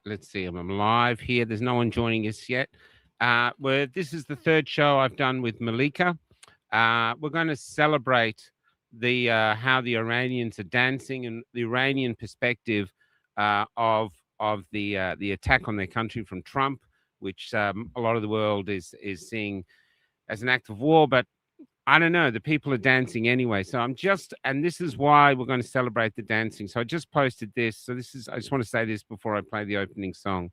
Let's see, I'm live here. There's no one joining us yet. This is the third show I've done with Malika. We're going to celebrate the how the Iranians are dancing and the Iranian perspective of the attack on their country from Trump, which a lot of the world is seeing as an act of war. But I don't know, the people are dancing anyway. So and this is why we're going to celebrate the dancing. So I just posted this. So I just want to say this before I play the opening song.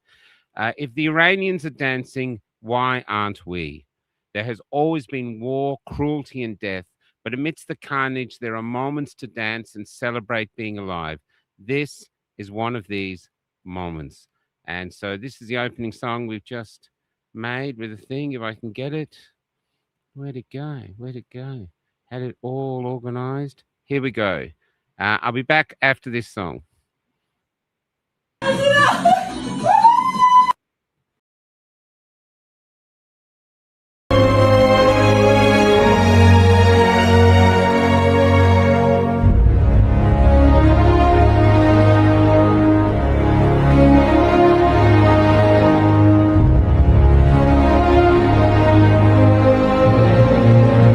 If the Iranians are dancing, why aren't we? There has always been war, cruelty, and death. But amidst the carnage, there are moments to dance and celebrate being alive. This is one of these moments. And so this is the opening song we've just made with a thing, if I can get it. Where'd it go? Where'd it go? Had it all organized? Here we go. I'll be back after this song.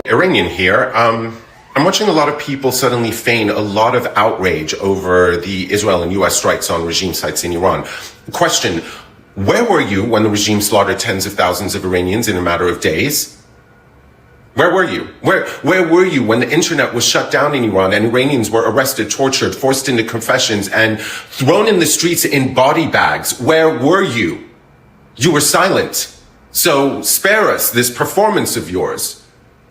Iranian here. I'm watching a lot of people suddenly feign a lot of outrage over the Israel and US strikes on regime sites in Iran. Question, where were you when the regime slaughtered tens of thousands of Iranians in a matter of days? Where were you? Where were you when the internet was shut down in Iran and Iranians were arrested, tortured, forced into confessions, and thrown in the streets in body bags? Where were you? You were silent. So spare us this performance of yours.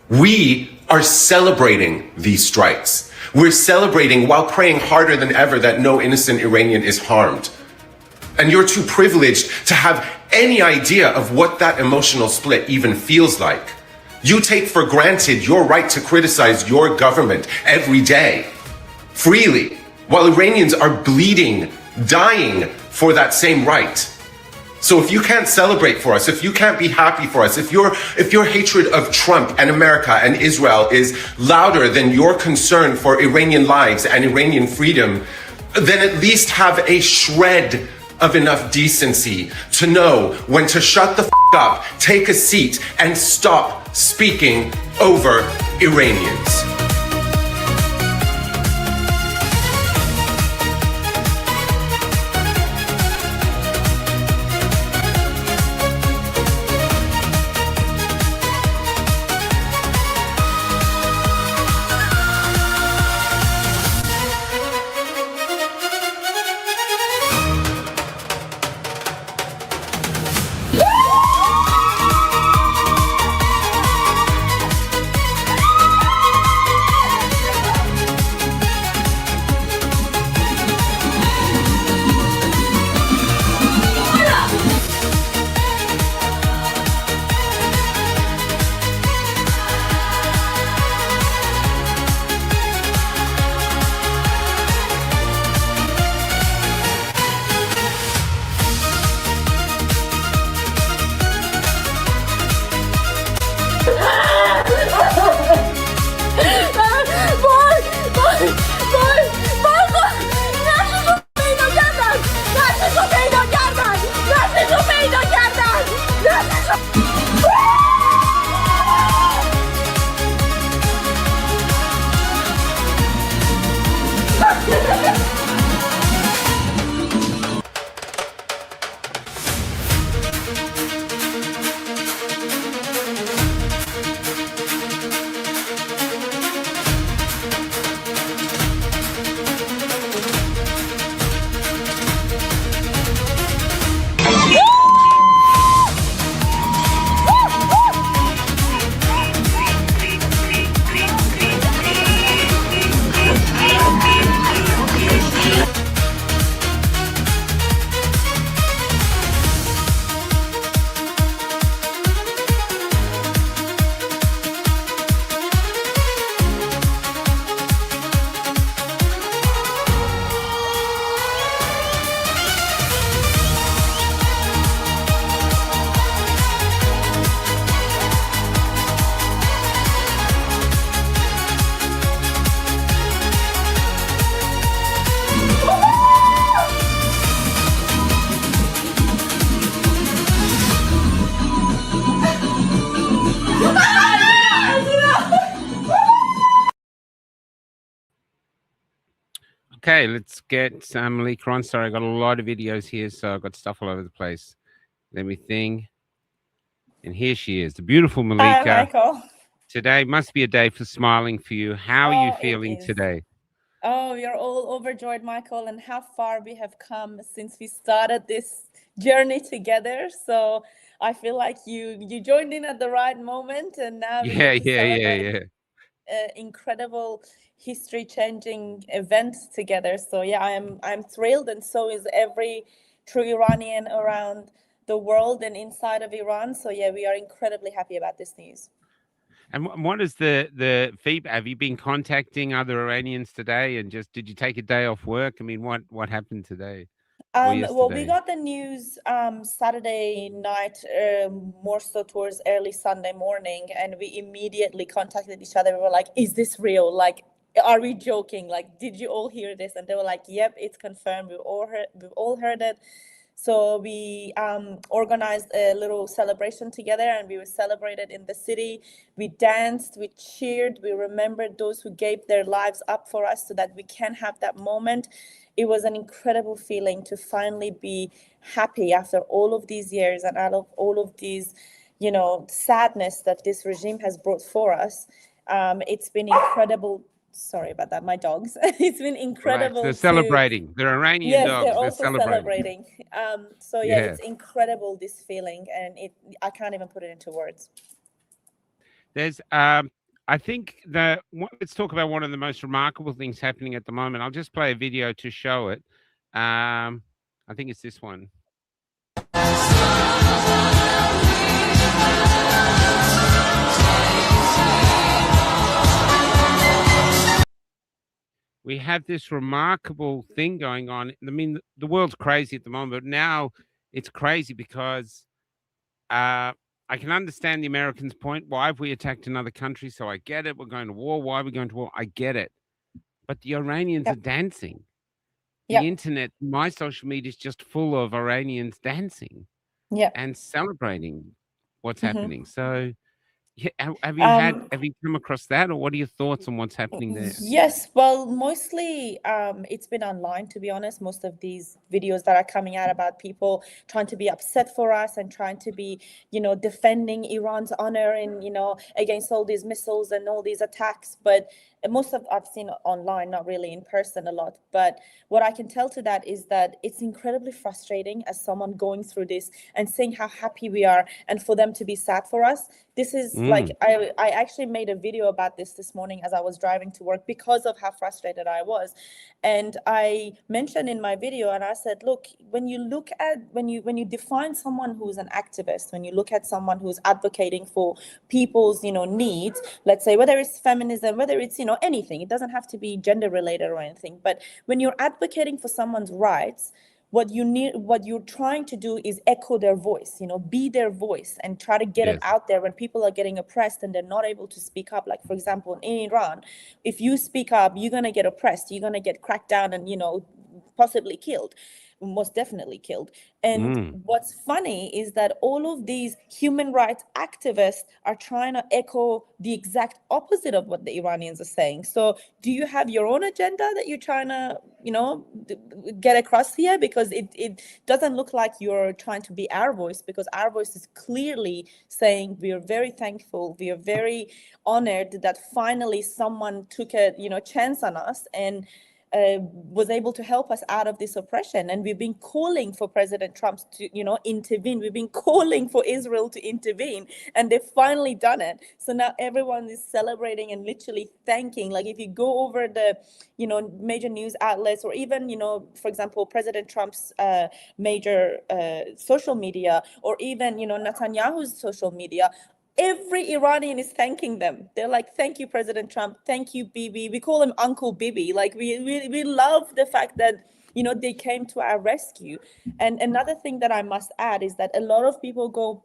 We are celebrating these strikes. We're celebrating while praying harder than ever that no innocent Iranian is harmed. And you're too privileged to have any idea of what that emotional split even feels like. You take for granted your right to criticize your government every day, freely, while Iranians are bleeding, dying for that same right. So if you can't celebrate for us, if you can't be happy for us, if your hatred of Trump and America and Israel is louder than your concern for Iranian lives and Iranian freedom, then at least have a shred of enough decency to know when to shut the f*** up, take a seat, and stop speaking over Iranians. Okay, let's get Malika on. Sorry, I got a lot of videos here, so I've got stuff all over the place. Let me think. And here she is, the beautiful Hi, Malika. Michael. Today must be a day for smiling for you. How are you feeling today? Oh, we are all overjoyed, Michael, and how far we have come since we started this journey together. So I feel like you joined in at the right moment, and now we get to celebrate incredible history-changing event together. So yeah, I'm thrilled, and so is every true Iranian around the world and inside of Iran. So yeah, we are incredibly happy about this news. And what is the feedback? Have you been contacting other Iranians today? And just did you take a day off work? I mean, what happened today? Well, we got the news Saturday night, more so towards early Sunday morning, and we immediately contacted each other. We were like, "Is this real? Like, are we joking? Like, did you all hear this?" And they were like, "Yep, it's confirmed. We've all heard it." So we organized a little celebration together, and we were celebrated in the city. We danced, we cheered, we remembered those who gave their lives up for us so that we can have that moment. It was an incredible feeling to finally be happy after all of these years and out of all of these, sadness that this regime has brought for us. It's been incredible. Sorry about that, my dogs. It's been incredible. They're celebrating. They're Iranian dogs. They're also celebrating. So yeah, it's incredible, this feeling, and I can't even put it into words. There's I think let's talk about one of the most remarkable things happening at the moment. I'll just play a video to show it. I think it's this one. We have this remarkable thing going on. I mean, the world's crazy at the moment, but now it's crazy because I can understand the Americans' point. Why have we attacked another country? So I get it. We're going to war. Why are we going to war? I get it. But the Iranians are dancing. The internet, my social media is just full of Iranians dancing and celebrating what's happening. So have you come across that, or what are your thoughts on what's happening there? Yes, well, mostly it's been online, to be honest. Most of these videos that are coming out about people trying to be upset for us and trying to be, defending Iran's honor and, against all these missiles and all these attacks. But most of I've seen online, not really in person a lot. But what I can tell to that is that it's incredibly frustrating as someone going through this and seeing how happy we are, and for them to be sad for us. This is like, I actually made a video about this morning as I was driving to work because of how frustrated I was. And I mentioned in my video, and I said, look, when you define someone who's an activist, when you look at someone who's advocating for people's, needs, let's say whether it's feminism, whether it's, anything, it doesn't have to be gender related or anything. But when you're advocating for someone's rights, what you're trying to do is echo their voice, be their voice, and try to get it out there when people are getting oppressed and they're not able to speak up. Like, for example, in Iran, if you speak up, you're going to get oppressed, you're going to get cracked down and, possibly killed, most definitely killed. And what's funny is that all of these human rights activists are trying to echo the exact opposite of what the Iranians are saying. So do you have your own agenda that you're trying to, get across here? Because it doesn't look like you're trying to be our voice, because our voice is clearly saying we are very thankful, we are very honored that finally someone took a, chance on us and was able to help us out of this oppression. And we've been calling for President Trump to, intervene. We've been calling for Israel to intervene, and they've finally done it. So now everyone is celebrating and literally thanking. Like, if you go over the, major news outlets, or even, for example, President Trump's major social media, or even, Netanyahu's social media, every Iranian is thanking them. They're like, thank you, President Trump. Thank you, Bibi. We call him Uncle Bibi. Like, we love the fact that, they came to our rescue. And another thing that I must add is that a lot of people go,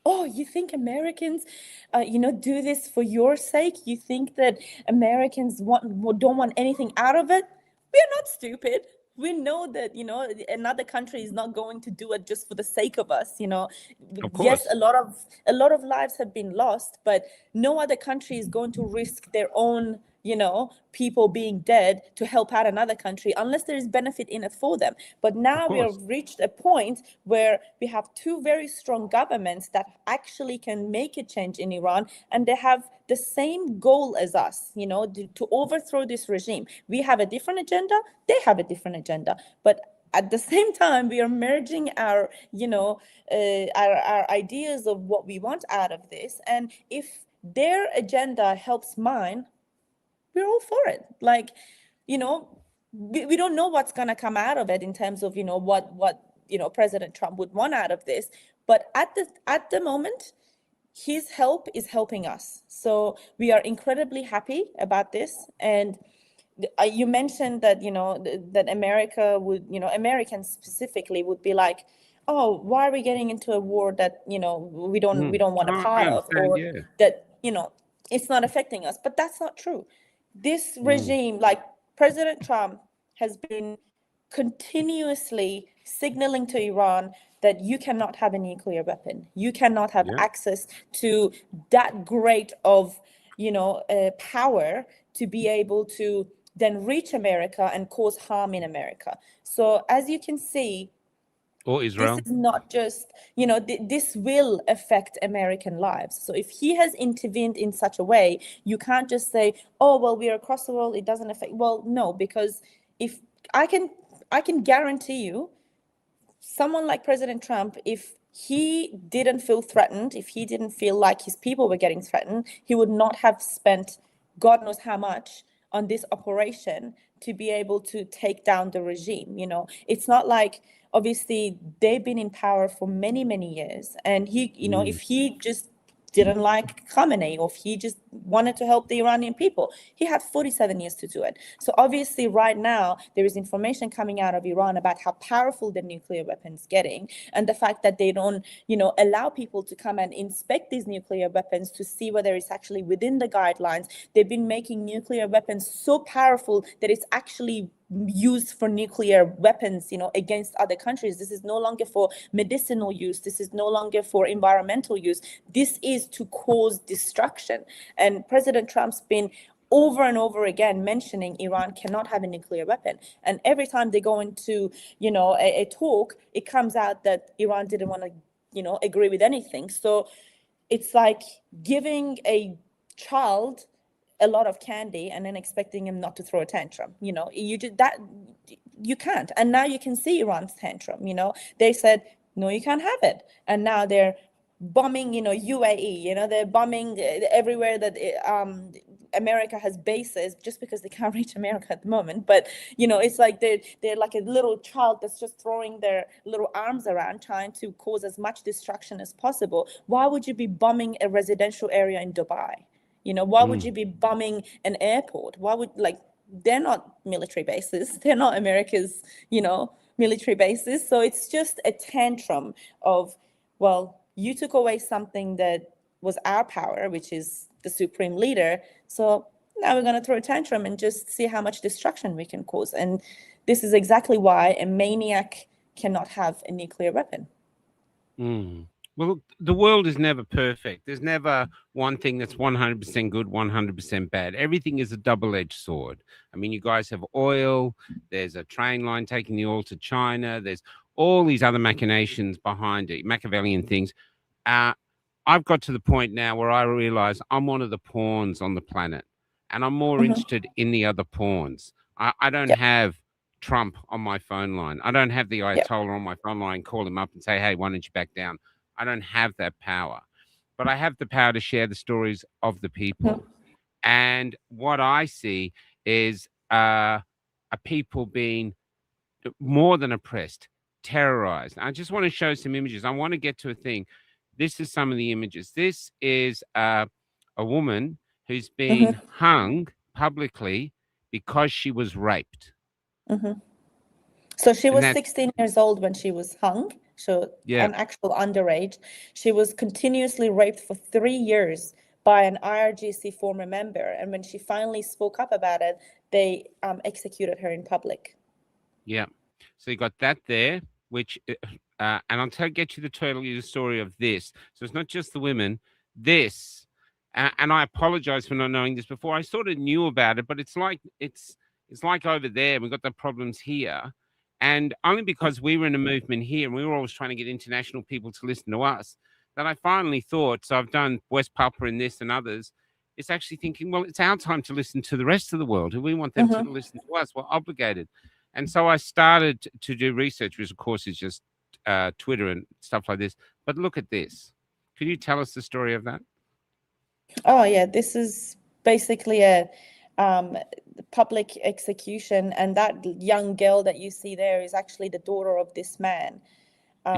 oh, you think Americans, do this for your sake? You think that Americans don't want anything out of it? We're not stupid. We know that, another country is not going to do it just for the sake of us. Of course. Yes, a lot of lives have been lost, but no other country is going to risk their own, people being dead to help out another country unless there is benefit in it for them. But now we have reached a point where we have two very strong governments that actually can make a change in Iran, and they have the same goal as us, to overthrow this regime. We have a different agenda, they have a different agenda, but at the same time, we are merging our ideas of what we want out of this. And if their agenda helps mine, we're all for it. Like, we don't know what's going to come out of it in terms of, what President Trump would want out of this. But at the moment, his help is helping us. So we are incredibly happy about this. And you mentioned that that America would, Americans specifically would be like, oh, why are we getting into a war that we don't want a part of, or that it's not affecting us? But that's not true. This regime, like President Trump, has been continuously signaling to Iran that you cannot have a nuclear weapon, you cannot have access to that great of power to be able to then reach America and cause harm in America. So as you can see, or Israel, this is not just, this will affect American lives. So if he has intervened in such a way, you can't just say, oh, well, we're across the world, it doesn't affect. Well, no, because if I can guarantee you, someone like President Trump, if he didn't feel threatened, if he didn't feel like his people were getting threatened, he would not have spent God knows how much on this operation to be able to take down the regime. It's not like, obviously they've been in power for many, many years, and he, if he just didn't like Khamenei, or if he just wanted to help the Iranian people, he had 47 years to do it. So obviously right now there is information coming out of Iran about how powerful the nuclear weapons getting, and the fact that they don't allow people to come and inspect these nuclear weapons to see whether it's actually within the guidelines. They've been making nuclear weapons so powerful that it's actually used for nuclear weapons, against other countries. This is no longer for medicinal use. This is no longer for environmental use. This is to cause destruction. And President Trump's been over and over again mentioning Iran cannot have a nuclear weapon. And every time they go into, a talk, it comes out that Iran didn't want to, agree with anything. So it's like giving a child a lot of candy and then expecting him not to throw a tantrum. You did that, you can't. And now you can see Iran's tantrum. They said, no, you can't have it. And now they're bombing, UAE, they're bombing everywhere that America has bases, just because they can't reach America at the moment. But, it's like they're like a little child that's just throwing their little arms around, trying to cause as much destruction as possible. Why would you be bombing a residential area in Dubai? Why would you be bombing an airport? Why would, they're not military bases. They're not America's, military bases. So it's just a tantrum of, well, you took away something that was our power, which is the supreme leader. So now we're going to throw a tantrum and just see how much destruction we can cause. And this is exactly why a maniac cannot have a nuclear weapon. Well, the world is never perfect. There's never one thing that's 100% good, 100% bad. Everything is a double-edged sword. I mean, you guys have oil. There's a train line taking the oil to China. There's all these other machinations behind it, Machiavellian things. I've got to the point now where I realize I'm one of the pawns on the planet, and I'm more interested in the other pawns. I don't have Trump on my phone line. I don't have the Ayatollah on my phone line, call him up and say, hey, why don't you back down? I don't have that power, but I have the power to share the stories of the people. And what I see is a people being more than oppressed, terrorized. I just want to show some images. I want to get to a thing. This is some of the images. This is a woman who's been hung publicly because she was raped. So she was 16 years old when she was hung. So an actual underage. She was continuously raped for 3 years by an IRGC former member. And when she finally spoke up about it, they executed her in public. Yeah. So you got that there, which, and I'll get you the total story of this. So it's not just the women. This, And I apologize for not knowing this before. I sort of knew about it, but it's like over there. We've got the problems here. And only because we were in a movement here and we were always trying to get international people to listen to us, that I finally thought, so I've done West Papua and this and others, it's actually thinking, well, it's our time to listen to the rest of the world. And we want them to listen to us. We're obligated. And so I started to do research, which of course is just Twitter and stuff like this. But look at this. Could you tell us the story of that? Oh, yeah, this is basically a public execution, and that young girl that you see there is actually the daughter of this man.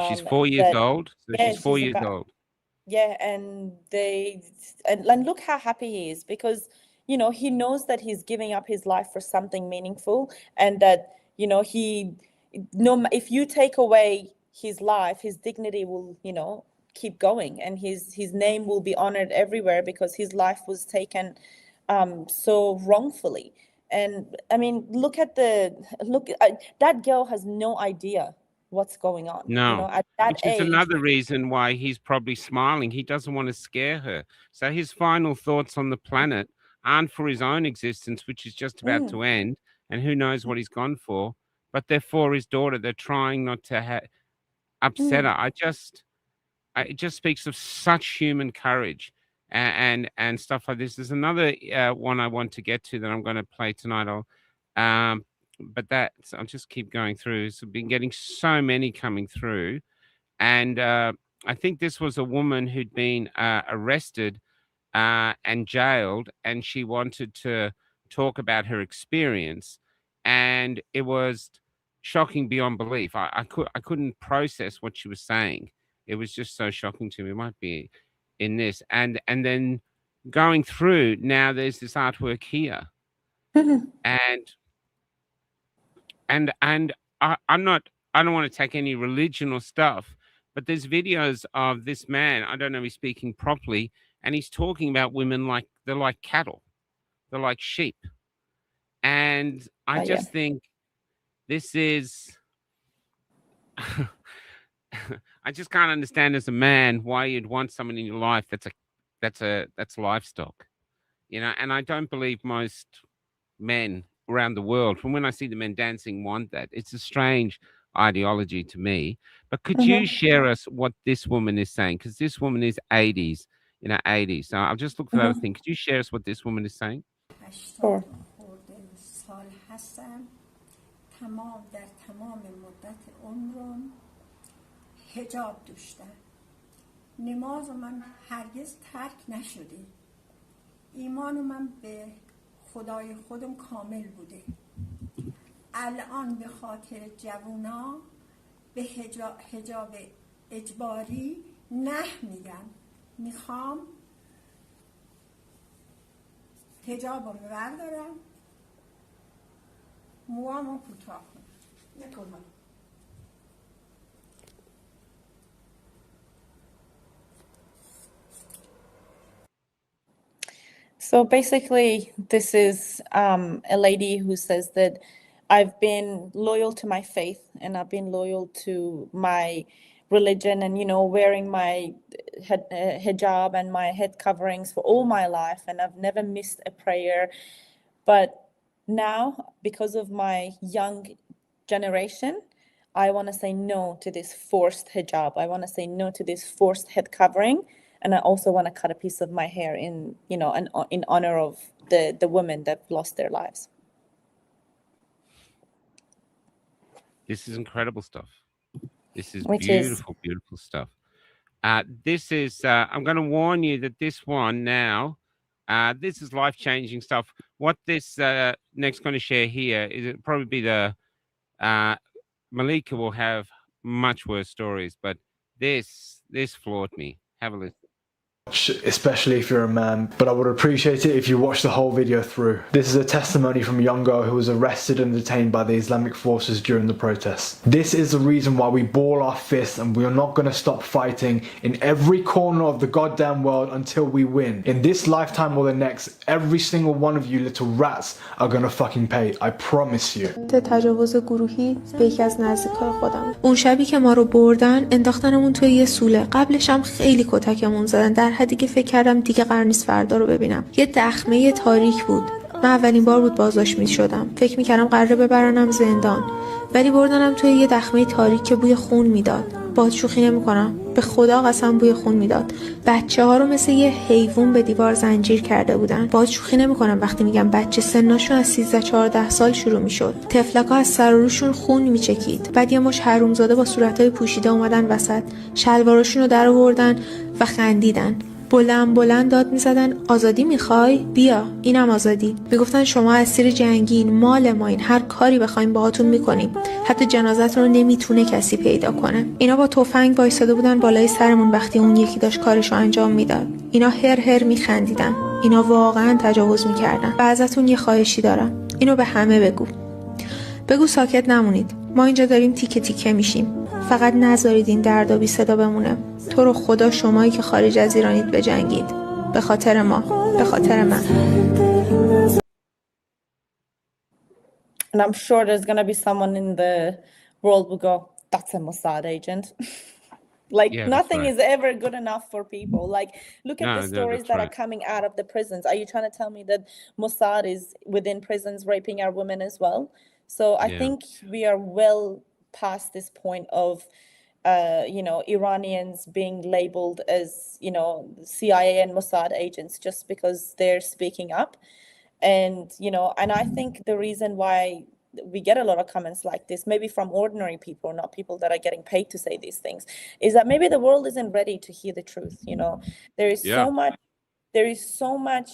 She's 4 years old. So yeah, she's 4 years old. Yeah, and look how happy he is, because he knows that he's giving up his life for something meaningful, and that if you take away his life, his dignity will keep going, and his name will be honored everywhere, because his life was taken so wrongfully. And I mean, that girl has no idea what's going on. No, at that which is age. another reason why he's probably smiling. He doesn't want to scare her. So his final thoughts on the planet aren't for his own existence, which is just about to end, and who knows what he's gone for, but they're for his daughter. They're trying not to upset her. It just speaks of such human courage and stuff like this. There's another one I want to get to that I'm going to play tonight. But I'll just keep going through. So I've been getting so many coming through. And I think this was a woman who'd been arrested and jailed, and she wanted to talk about her experience. And it was shocking beyond belief. I couldn't process what she was saying. It was just so shocking to me. It might be in this. And then going through, now there's this artwork here. And I don't want to take any religion or stuff, but there's videos of this man, I don't know if he's speaking properly, and he's talking about women like they're like cattle. They're like sheep. And I just think this is I just can't understand as a man why you'd want someone in your life that's livestock. And I don't believe most men around the world, from when I see the men dancing, want that. It's a strange ideology to me. But could you share us what this woman is saying? Because this woman is 80s. So I'll just look for the other thing. Could you share us what this woman is saying? Sure. حجاب داشتم. نماز من هرگز ترک نشده. ایمان من به خدای خودم کامل بوده. الان به خاطر جوونا به حجاب اجباری نه میگم. میخوام حجابم بردارم، موامو کوتاه کنم. So basically, this is a lady who says that I've been loyal to my faith, and I've been loyal to my religion, and wearing my hijab and my head coverings for all my life, and I've never missed a prayer. But now, because of my young generation, I want to say no to this forced hijab. I want to say no to this forced head covering. And I also want to cut a piece of my hair in honor of the women that lost their lives. This is incredible stuff. This is beautiful stuff. This is, I'm going to warn you that this one now, this is life-changing stuff. What this next going to share here is it'll probably be the, Malika will have much worse stories, but this floored me. Have a listen. Especially if you're a man, but I would appreciate it if you watch the whole video through. This is a testimony from a young girl who was arrested and detained by the Islamic forces during the protests. This is the reason why we ball our fists and we are not going to stop fighting in every corner of the goddamn world until we win. In this lifetime or the next, every single one of you little rats are going to fucking pay. I promise you. تجاوز گروهی به یکی از نزدیکای خودم. اون شبی که ما رو بردن انداختنمون توی یه سوله. قبلش هم خیلی کتکمون زدن. در حدی که فکر کردم دیگه قرار نیست فردا رو ببینم. یه دخمه تاریک بود. من اولین بار بود بازداشت می‌شدم. فکر می‌کردم قراره ببرنم زندان. ولی بردنم توی یه دخمه تاریک که بوی خون میداد. باهات شوخی نمی‌کنم. به خدا قسم بوی خون میداد. بچه‌ها رو مثل یه حیوان به دیوار زنجیر کرده بودن. باهات شوخی نمی‌کنم وقتی میگم بچه سنشون از 13-14 سال شروع میشد. تفلک‌ها از سر و روشون خون میچکید. بعد یه مش حرومزاده با صورتای پوشیده اومدن وسط. شلواراشون رو درآوردن و خندیدن. بلند بلند داد میزدن آزادی میخوای؟ بیا اینم آزادی. میگفتن شما اسیر جنگین، مال ما این، هر کاری بخوایم باهاتون میکنیم، حتی جنازتون رو نمیتونه کسی پیدا کنه. اینا با تفنگ وایساده بودن بالای سرمون وقتی اون یکی داشت کارشو انجام میداد. اینا هر هر میخندیدن. اینا واقعا تجاوز میکردن. و ازتون یه خواهشی دارم، اینو به همه بگو ساکت نمونید. ما اینجا داریم تیکه تیکه میشیم. فقط نذارید این دردا بی صدا بمونه. تو رو خدا شمایی که خارج از ایرانید بجنگید. به خاطر ما، به خاطر من. And I'm sure there's going to be someone in the world who go, that's a Mossad agent. Like Yeah, that's nothing right. is ever good enough for people. Like look at No, the stories that's that right. are coming out of the prisons. Are you trying to tell me that Mossad is within prisons raping our women as well? So I Yeah. think we are well past this point of Iranians being labeled as, CIA and Mossad agents just because they're speaking up. And I think the reason why we get a lot of comments like this, maybe from ordinary people, not people that are getting paid to say these things, is that maybe the world isn't ready to hear the truth. There is so much,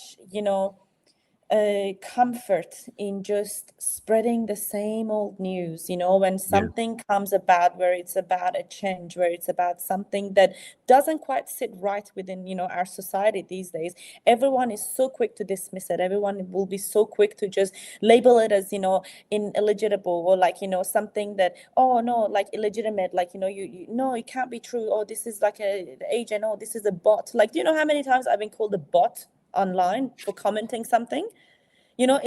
comfort in just spreading the same old news. When something comes about where it's about a change, where it's about something that doesn't quite sit right within our society these days, everyone is so quick to dismiss it. Everyone will be so quick to just label it as illegitimate, or something that, oh no, like illegitimate, like no, it can't be true. Oh, this is like a agent. Oh, this is a bot. Like, do you know how many times I've been called a bot online for commenting something?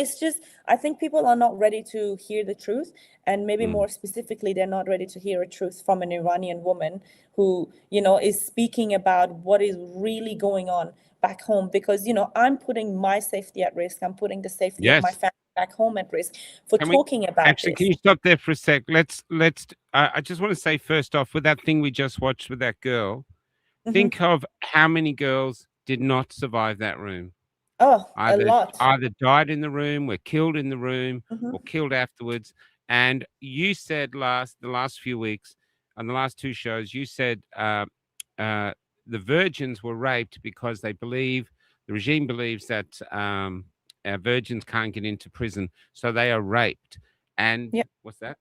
It's just, I think people are not ready to hear the truth, and maybe more specifically, they're not ready to hear a truth from an Iranian woman who is speaking about what is really going on back home, because I'm putting my safety at risk. I'm putting the safety of my Yes. family back home at risk for Can talking about Actually, this. can you stop there for a sec? I just want to say first off, with that thing we just watched with that girl, think of how many girls did not survive that room. Oh, a lot. Either died in the room, were killed in the room, or killed afterwards. And you said the last few weeks, on the last two shows, you said the virgins were raped because the regime believes that virgins can't get into prison, so they are raped. And what's that?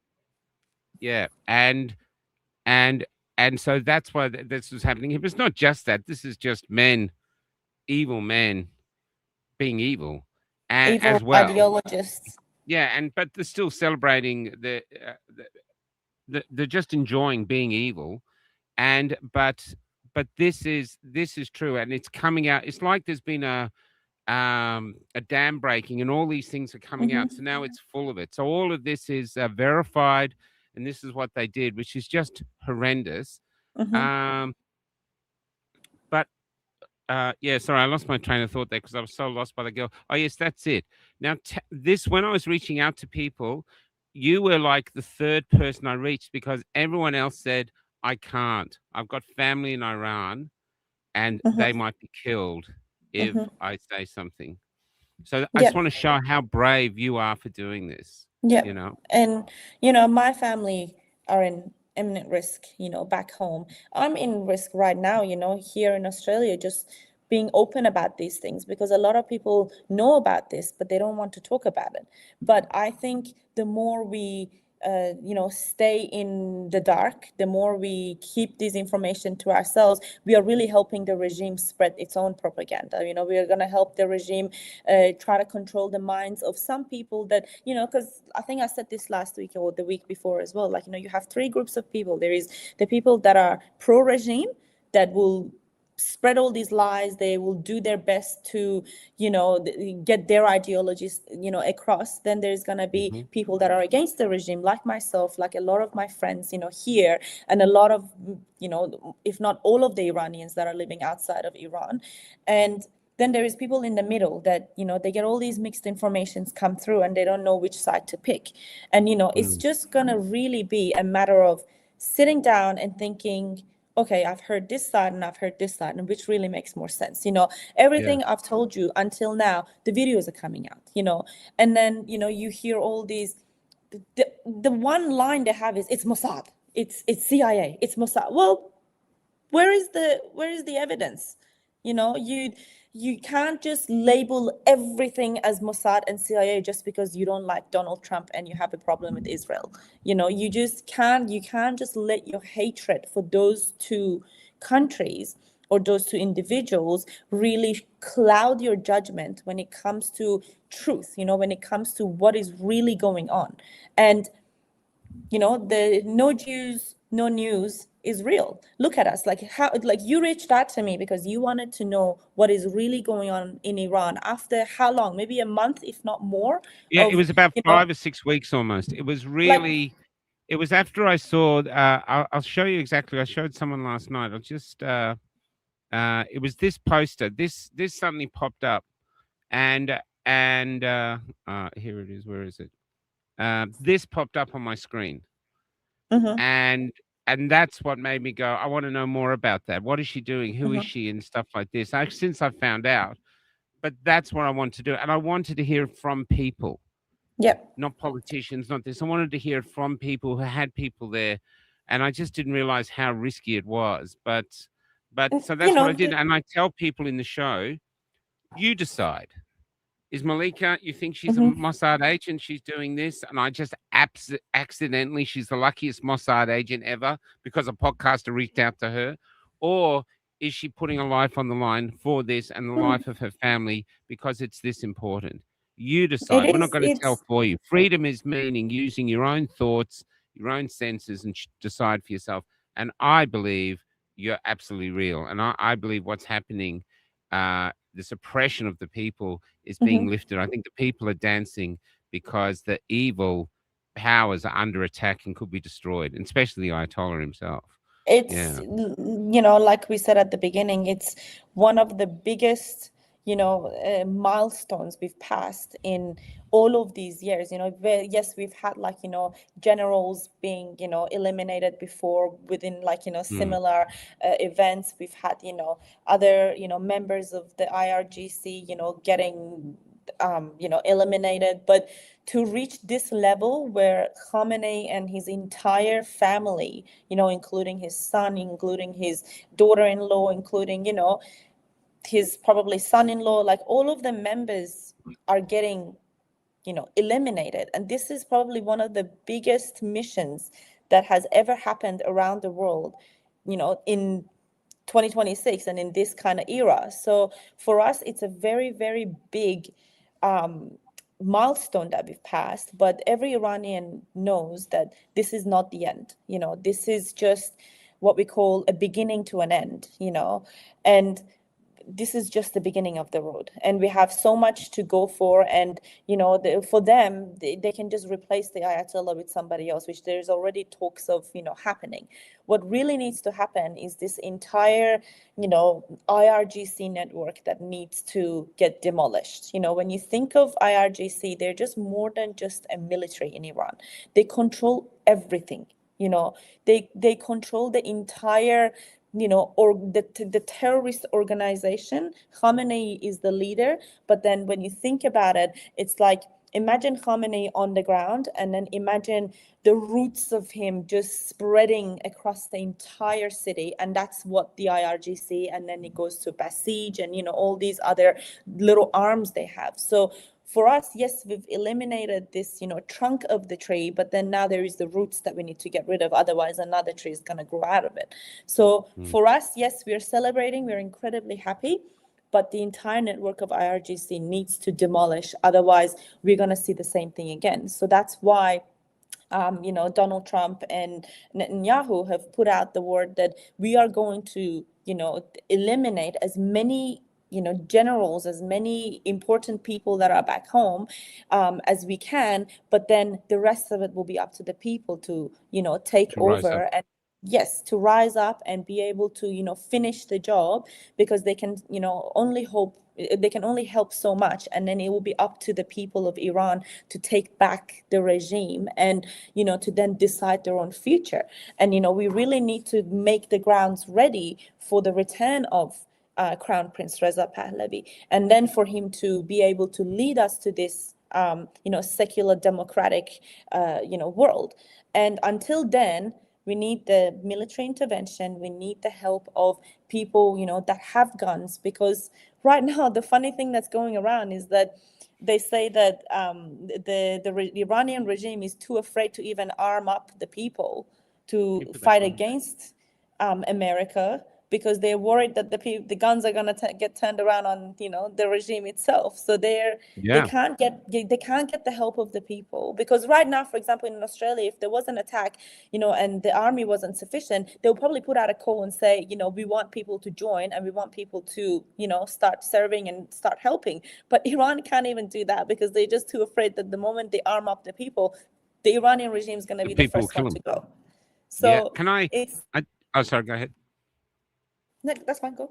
Yeah, and so that's why this is happening here. But it's not just that. This is just men, evil men, being evil, and Evil as well, ideologists. yeah, but they're still celebrating they're just enjoying being evil, but this is true, and it's coming out. It's like there's been a dam breaking, and all these things are coming out. So now it's full of it. So all of this is verified, and this is what they did, which is just horrendous. But yeah, sorry, I lost my train of thought there because I was so lost by the girl. Oh, yes, that's it. Now, when I was reaching out to people, you were like the third person I reached, because everyone else said, I can't. I've got family in Iran and they might be killed if I say something. So I just want to show how brave you are for doing this. Yeah. And, my family are in imminent risk, back home. I'm in risk right now, here in Australia, just being open about these things, because a lot of people know about this, but they don't want to talk about it. But I think the more we stay in the dark, the more we keep this information to ourselves, we are really helping the regime spread its own propaganda. We are going to help the regime try to control the minds of some people that, because I think I said this last week or the week before as well, you have three groups of people. There is the people that are pro-regime, that will spread all these lies. They will do their best to, get their ideologies, across. Then there's going to be people that are against the regime, like myself, like a lot of my friends, here, and a lot of, if not all of the Iranians that are living outside of Iran. And then there is people in the middle that, they get all these mixed informations come through and they don't know which side to pick. And, it's just going to really be a matter of sitting down and thinking, okay, I've heard this side and I've heard this side, and which really makes more sense. Everything I've told you until now, the videos are coming out, and then, you hear all these, the one line they have is, it's Mossad, it's CIA, it's Mossad. Well, where is the evidence? You can't just label everything as Mossad and CIA just because you don't like Donald Trump and you have a problem with Israel. You just can't just let your hatred for those two countries or those two individuals really cloud your judgment when it comes to truth, when it comes to what is really going on. And the no Jews, no news is real. Look at us, like you reached out to me because you wanted to know what is really going on in Iran after how long? Maybe a month, if not more. Yeah, it was about 5 or 6 weeks almost. It was really, it was after I saw, I'll show you exactly. I showed someone last night. I'll just, it was this poster. This suddenly popped up, and here it is. Where is it? This popped up on my screen, and that's what made me go, I want to know more about that. What is she doing? Who is she? And stuff like this. Since I found out, but that's what I want to do, and I wanted to hear from people. Yep. Not politicians, not this. I wanted to hear from people who had people there, and I just didn't realize how risky it was. But so that's what I did, and I tell people in the show, you decide. Is Malika, you think she's a Mossad agent? She's doing this, and I just accidentally, she's the luckiest Mossad agent ever because a podcaster reached out to her, or is she putting a life on the line for this and the life of her family because it's this important? You decide. We're not going to tell for you. Freedom is meaning using your own thoughts, your own senses, and decide for yourself. And I believe you're absolutely real. And I believe what's happening, the suppression of the people is being lifted. I think the people are dancing because the evil powers are under attack and could be destroyed, and especially the Ayatollah himself. It's, like we said at the beginning, it's one of the biggest, milestones we've passed in all of these years. Yes, we've had generals being, eliminated before within similar events. We've had, other, members of the IRGC, getting, eliminated. But to reach this level where Khamenei and his entire family, including his son, including his daughter-in-law, including, his probably son-in-law, like all of the members are getting, eliminated. And this is probably one of the biggest missions that has ever happened around the world, in 2026 and in this kind of era. So for us, it's a very, very big milestone that we've passed. But every Iranian knows that this is not the end. This is just what we call a beginning to an end, and this is just the beginning of the road, and we have so much to go for. And for them, they can just replace the Ayatollah with somebody else, which there's already talks of happening. What really needs to happen is this entire IRGC network that needs to get demolished. When you think of IRGC, they're just more than just a military in Iran. They control everything. They control the entire or the terrorist organization. Khamenei is the leader, but then when you think about it, it's like, imagine Khamenei on the ground, and then imagine the roots of him just spreading across the entire city, and that's what the IRGC, and then it goes to Basij and all these other little arms they have. So for us, yes, we've eliminated this, trunk of the tree, but then now there is the roots that we need to get rid of. Otherwise, another tree is going to grow out of it. So for us, yes, we are celebrating. We're incredibly happy, but the entire network of IRGC needs to demolish. Otherwise, we're going to see the same thing again. So that's why Donald Trump and Netanyahu have put out the word that we are going to, eliminate as many, generals, as many important people that are back home as we can, but then the rest of it will be up to the people to, take To rise up. over and yes, to rise up and be able to, finish the job, because they can, they can only help so much, and then it will be up to the people of Iran to take back the regime and, to then decide their own future. And, we really need to make the grounds ready for the return of Crown Prince Reza Pahlavi, and then for him to be able to lead us to this, secular democratic, world. And until then, we need the military intervention. We need the help of people, that have guns, because right now the funny thing that's going around is that they say that the Iranian regime is too afraid to even arm up the people to fight against America, because they're worried that the guns are going to get turned around on the regime itself. So they can't get the help of the people, because right now, for example, in Australia, if there was an attack, and the army wasn't sufficient, they'll probably put out a call and say, we want people to join and we want people to start serving and start helping. But Iran can't even do that, because they're just too afraid that the moment they arm up the people, the Iranian regime is going to be the first one to go. So oh, sorry, go ahead. No, that's fine, go.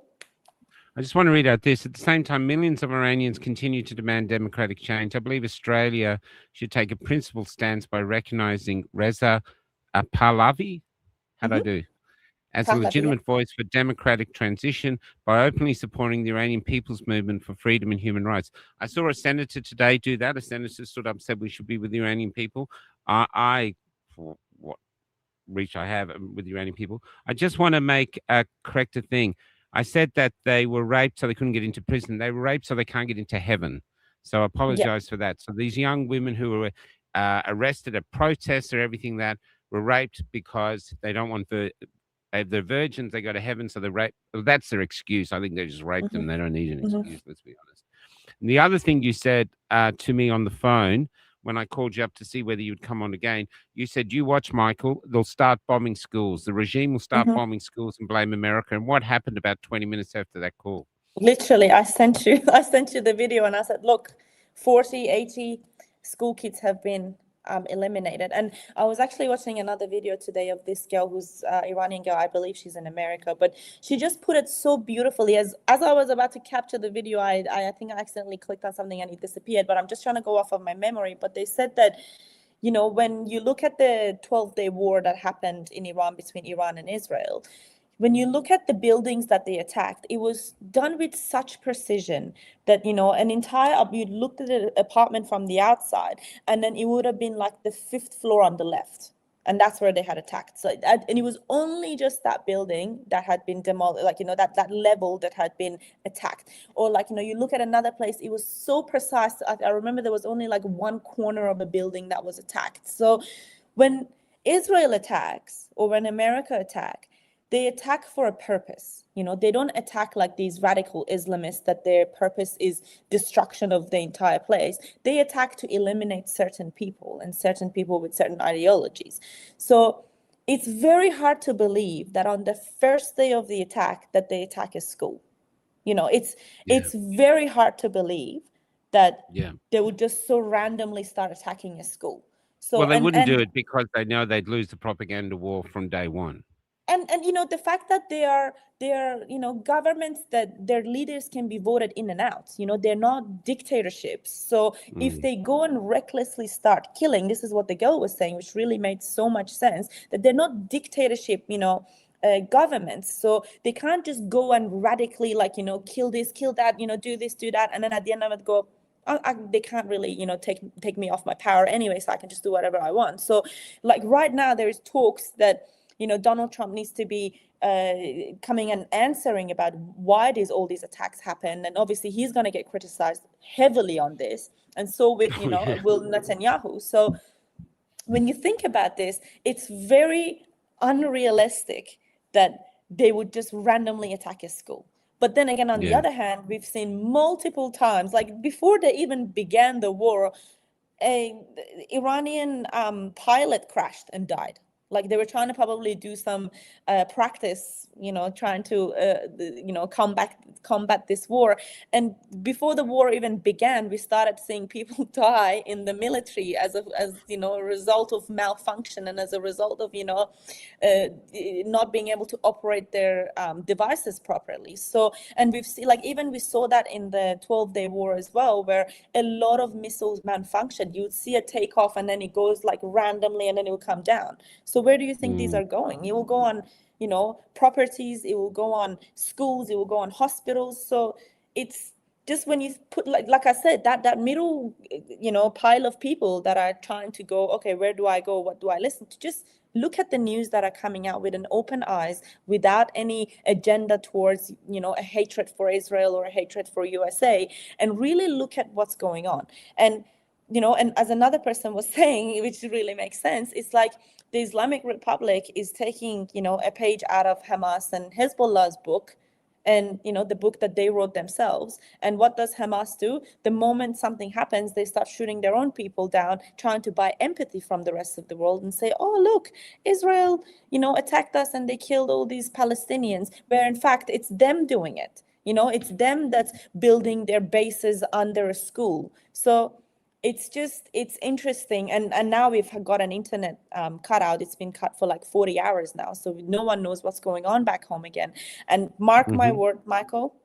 I just want to read out this. At the same time, millions of Iranians continue to demand democratic change. I believe Australia should take a principled stance by recognizing Reza Pahlavi, how'd I do? As a legitimate voice for democratic transition, by openly supporting the Iranian People's Movement for freedom and human rights. I saw a senator today do that. A senator stood up and said we should be with the Iranian people. For what reach I have with the Iranian people, I just want to correct a thing. I said that they were raped so they couldn't get into prison. They were raped so they can't get into heaven. So I apologize for that. So these young women who were arrested at protests or everything that were raped because they don't want they're virgins, they go to heaven, so they're raped. Well, that's their excuse. I think they just raped them. They don't need an excuse, let's be honest. And the other thing you said to me on the phone when I called you up to see whether you would come on again, you said, you watch, Michael, they'll start bombing schools. The regime will start bombing schools and blame America. And what happened about 20 minutes after that call? Literally, I sent you the video and I said, look, 40, 80 school kids have been eliminated. And I was actually watching another video today of this girl who's Iranian girl. I believe she's in America, but she just put it so beautifully. As I was about to capture the video, I think I accidentally clicked on something and it disappeared, but I'm just trying to go off of my memory. But they said that, when you look at the 12-day war that happened in Iran between Iran and Israel, when you look at the buildings that they attacked, it was done with such precision that, you looked at the apartment from the outside, and then it would have been like the 5th floor on the left. And that's where they had attacked. So, and it was only just that building that had been demolished, that level that had been attacked. Or you look at another place, it was so precise. I remember there was only one corner of a building that was attacked. So when Israel attacks or when America attacks, they attack for a purpose. They don't attack like these radical Islamists that their purpose is destruction of the entire place. They attack to eliminate certain people and certain people with certain ideologies. So it's very hard to believe that on the first day of the attack that they attack a school. It's very hard to believe that they would just so randomly start attacking a school. So well, they wouldn't do it because they know they'd lose the propaganda war from day one. And the fact that they are governments that their leaders can be voted in and out, they're not dictatorships. So if they go and recklessly start killing, this is what the girl was saying, which really made so much sense, that they're not dictatorship, governments. So they can't just go and radically kill this, kill that, do this, do that. And then at the end of it go, they can't really, take me off my power anyway, so I can just do whatever I want. So right now there's talks that, Donald Trump needs to be coming and answering about why all these attacks happen. And obviously he's going to get criticized heavily on this. And so will Netanyahu. So when you think about this, it's very unrealistic that they would just randomly attack a school. But then again, on the other hand, we've seen multiple times, before they even began the war, the Iranian pilot crashed and died. Like they were trying to probably do some practice, trying to, combat this war. And before the war even began, we started seeing people die in the military as a result of malfunction and as a result of, not being able to operate their devices properly. So, and we saw that in the 12-day war as well, where a lot of missiles malfunctioned. You would see a takeoff and then it goes like randomly and then it will come down. So where do you think these are going? It will go on, properties, it will go on schools, it will go on hospitals. So it's just when you put, like I said, that middle, pile of people that are trying to go, okay, where do I go? What do I listen to? Just look at the news that are coming out with an open eyes, without any agenda towards, a hatred for Israel or a hatred for USA, and really look at what's going on. And as another person was saying, which really makes sense, it's like the Islamic Republic is taking, a page out of Hamas and Hezbollah's book, and the book that they wrote themselves. And what does Hamas do? The moment something happens, they start shooting their own people down, trying to buy empathy from the rest of the world and say, oh, look, Israel, attacked us and they killed all these Palestinians, where in fact it's them doing it. It's them that's building their bases under a school. So it's interesting. And now we've got an internet cutout. It's been cut for like 40 hours now. So no one knows what's going on back home again. And mark my word, Michael,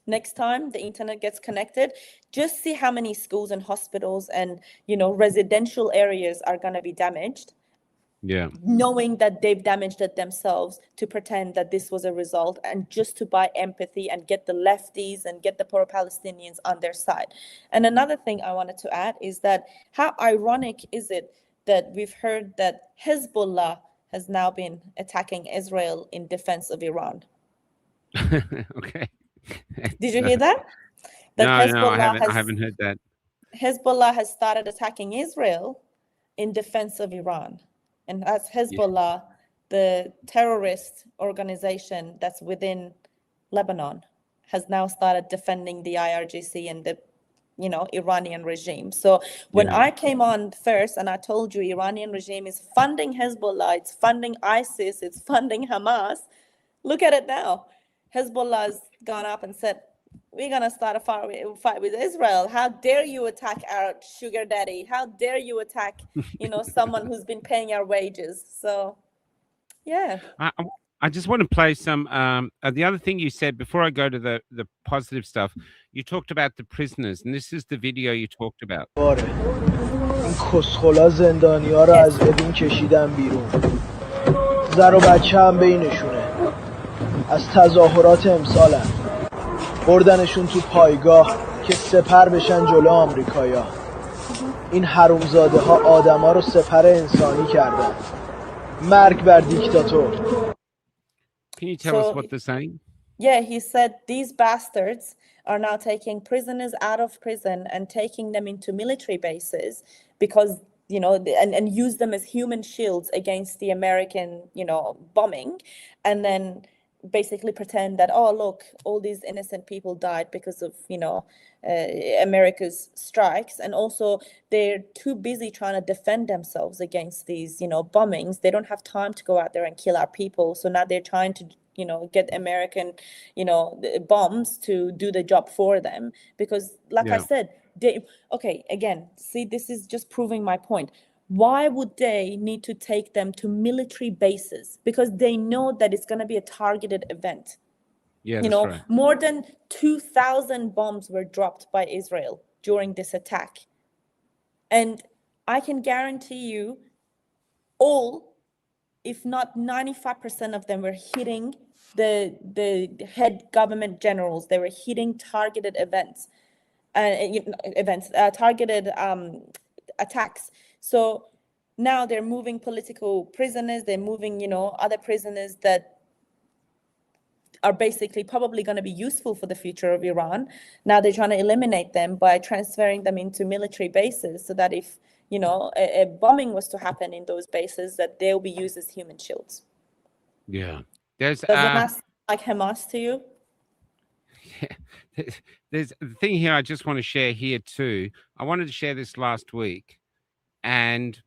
next time the internet gets connected, just see how many schools and hospitals and, residential areas are going to be damaged. Yeah. Knowing that they've damaged it themselves to pretend that this was a result, and just to buy empathy and get the lefties and get the pro-Palestinians on their side. And another thing I wanted to add is that how ironic is it that we've heard that Hezbollah has now been attacking Israel in defense of Iran? Okay. Did you hear that? No, I haven't heard that. Hezbollah has started attacking Israel in defense of Iran. And as Hezbollah, the terrorist organization that's within Lebanon, has now started defending the IRGC and the, Iranian regime. So when I came on first and I told you Iranian regime is funding Hezbollah, it's funding ISIS, it's funding Hamas, look at it now. Hezbollah's gone up and said, we're going to start a fight with Israel. How dare you attack our sugar daddy? How dare you attack, someone who's been paying our wages? So, yeah. I just want to play some. The other thing you said before I go to the positive stuff, you talked about the prisoners, and this is the video you talked about. این کسخلا زندانی‌ها رو از اوین کشیدن بیرون. زن و بچه هم بینشونه. از تظاهرات امسالن. بردنشون تو پایگاه که سپر بشن جلو آمریکایا. این حرومزاده ها آدما رو سپر انسانی کردن. مرگ بر دیکتاتور. Can you tell us what they're saying? Yeah, he said these bastards are now taking prisoners out of prison and taking them into military bases because, and use them as human shields against the American, bombing. And then basically pretend that, oh, look, all these innocent people died because of, America's strikes. And also they're too busy trying to defend themselves against these, bombings. They don't have time to go out there and kill our people. So now they're trying to, get American, bombs to do the job for them. Because like I said, again, see, this is just proving my point. Why would they need to take them to military bases? Because they know that it's going to be a targeted event. Yeah, that's right. More than 2,000 bombs were dropped by Israel during this attack. And I can guarantee you all, if not 95% of them, were hitting the head government generals. They were hitting targeted events, targeted attacks. So now they're moving political prisoners. They're moving, other prisoners that are basically probably going to be useful for the future of Iran. Now they're trying to eliminate them by transferring them into military bases so that if, a bombing was to happen in those bases, that they'll be used as human shields. Yeah. Does it not sound like Hamas to you? There's the thing here I just want to share here too. I wanted to share this last week, and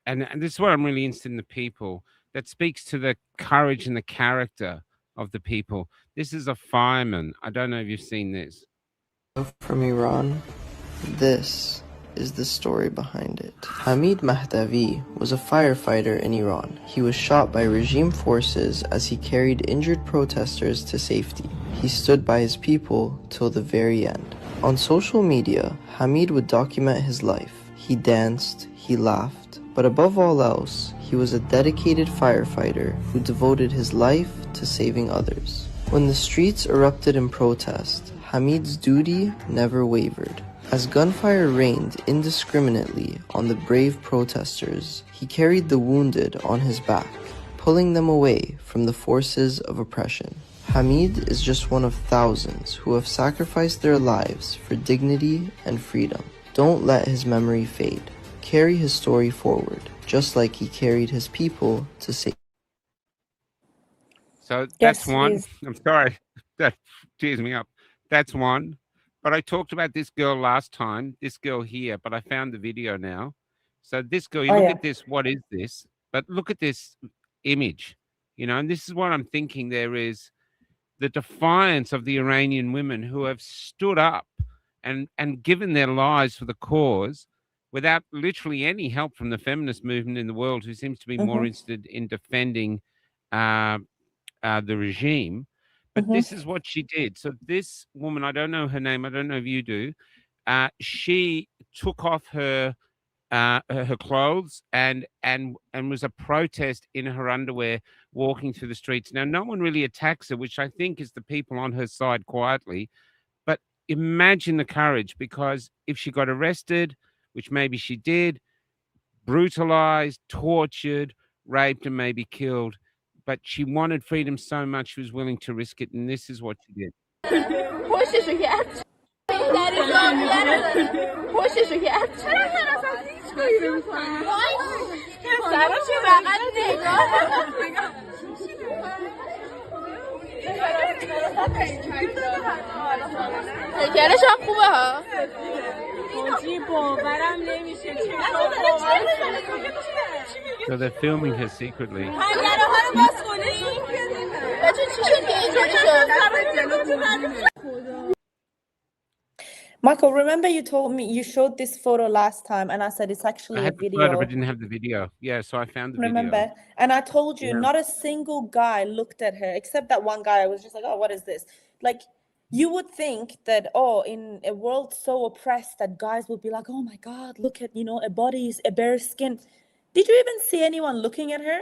this is what I'm really interested in, the people that speaks to the courage and the character of the people. This is a fireman. I don't know if you've seen this. From Iran, this is the story behind it. Hamid Mahdavi was a firefighter in Iran. He was shot by regime forces as he carried injured protesters to safety. He stood by his people till the very end. On social media, Hamid would document his life. He danced, he laughed, but above all else, he was a dedicated firefighter who devoted his life to saving others. When the streets erupted in protest, Hamid's duty never wavered. As gunfire rained indiscriminately on the brave protesters, he carried the wounded on his back, pulling them away from the forces of oppression. Hamid is just one of thousands who have sacrificed their lives for dignity and freedom. Don't let his memory fade. Carry his story forward, just like he carried his people to safety. So that's Yes, one. please. I'm sorry. That tears me up. That's one. But I talked about this girl last time, this girl here, but I found the video now. So this girl, you Oh, look yeah. at this, what is this? But look at this image, you know, and this is what I'm thinking. There is the defiance of the Iranian women who have stood up and given their lives for the cause without literally any help from the feminist movement in the world, who seems to be more interested in defending the regime. But this is what she did. So this woman, I don't know her name. I don't know if you do. She took off her clothes and was a protest in her underwear, walking through the streets. Now, no one really attacks her, which I think is the people on her side quietly. But imagine the courage, because if she got arrested, which maybe she did, brutalized, tortured, raped, and maybe killed, but she wanted freedom so much she was willing to risk it, and this is what she did. So they're filming her secretly. Michael, remember you told me you showed this photo last time, and I said it's I actually a had the photo, video. but didn't have the video. Yeah, so I found the Remember? video. And I told you, Yeah. not a single guy looked at her, except that one guy. I was just like, oh, what is this? Like, you would think that, oh, in a world so oppressed, that guys would be like, oh my God, look at, a body, a bare skin. Did you even see anyone looking at her?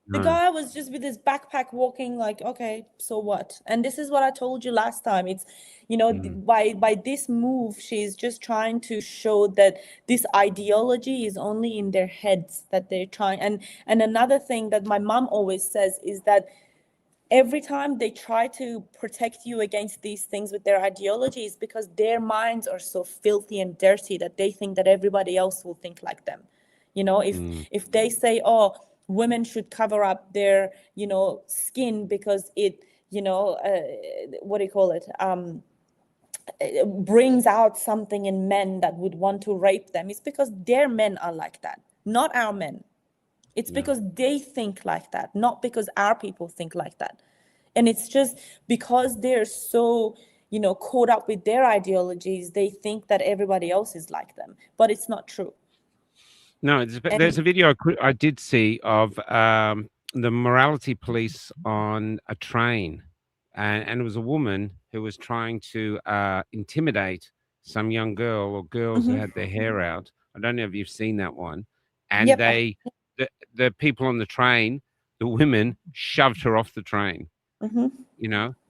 The No. guy was just with his backpack walking like, okay, so what? And this is what I told you last time. It's, by this move, she's just trying to show that this ideology is only in their heads, that they're trying. And another thing that my mom always says is that every time they try to protect you against these things with their ideologies, because their minds are so filthy and dirty that they think that everybody else will think like them. If they say, oh, women should cover up their, skin because it, what do you call it? It brings out something in men that would want to rape them. It's because their men are like that, not our men. It's because they think like that, not because our people think like that. And it's just because they're so, caught up with their ideologies, they think that everybody else is like them, but it's not true. No, there's a video I did see of the morality police on a train, and it was a woman who was trying to intimidate some young girl or girls who had their hair out. I don't know if you've seen that one. And Yep. the people on the train, the women, shoved her off the train.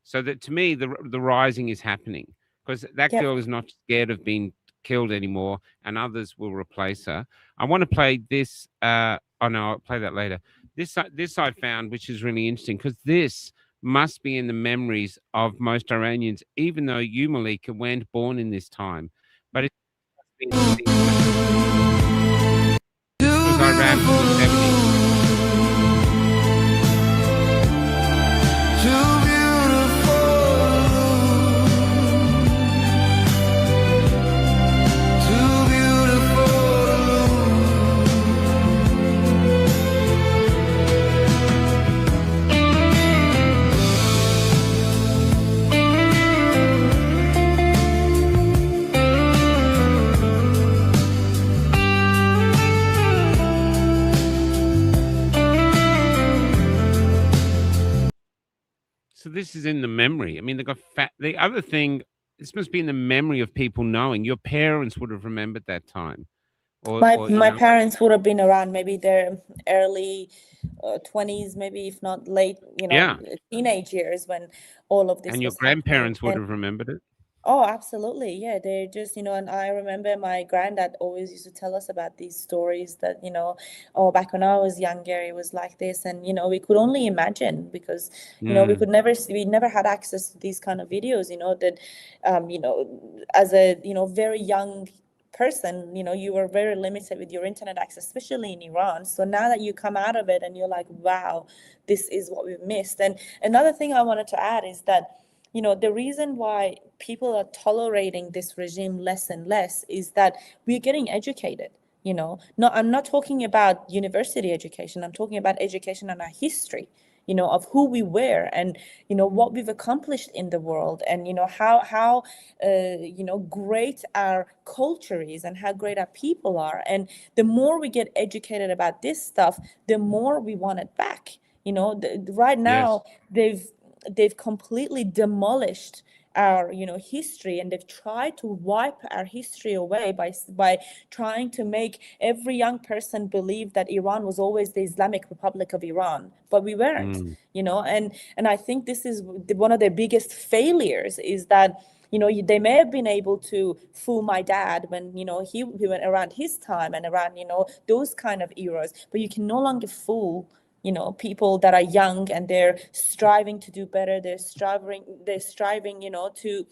So that, to me, the rising is happening, because that Yep. girl is not scared of being killed anymore, and others will replace her. I want to play this. Oh no, I'll play that later. This I found, which is really interesting, because this must be in the memories of most Iranians, even though you, Malika, weren't born in this time. But it was Iran in the 70s. Too beautiful this is in the memory. I mean, they got the other thing, this must be in the memory of people knowing. Your parents would have remembered that time. My parents would have been around maybe their early 20s, maybe if not late, teenage years when all of this and your was happening. grandparents would And have remembered it. oh, absolutely. Yeah, they're just, and I remember my granddad always used to tell us about these stories that, oh, back when I was younger, it was like this. And, we could only imagine because, we never had access to these kind of videos, that, as a, very young person, you were very limited with your internet access, especially in Iran. So now that you come out of it and you're like, wow, this is what we've missed. And another thing I wanted to add is that, the reason why people are tolerating this regime less and less is that we're getting educated. I'm not talking about university education. I'm talking about education on our history, of who we were and, what we've accomplished in the world and, how great our culture is and how great our people are. And the more we get educated about this stuff, the more we want it back. Right now, Yes. they've completely demolished our history, and they've tried to wipe our history away by trying to make every young person believe that Iran was always the Islamic Republic of Iran, but we weren't. And I think this is one of their biggest failures, is that they may have been able to fool my dad when he went around his time and around those kind of eras, but you can no longer fool people that are young and they're striving to do better. They're striving, to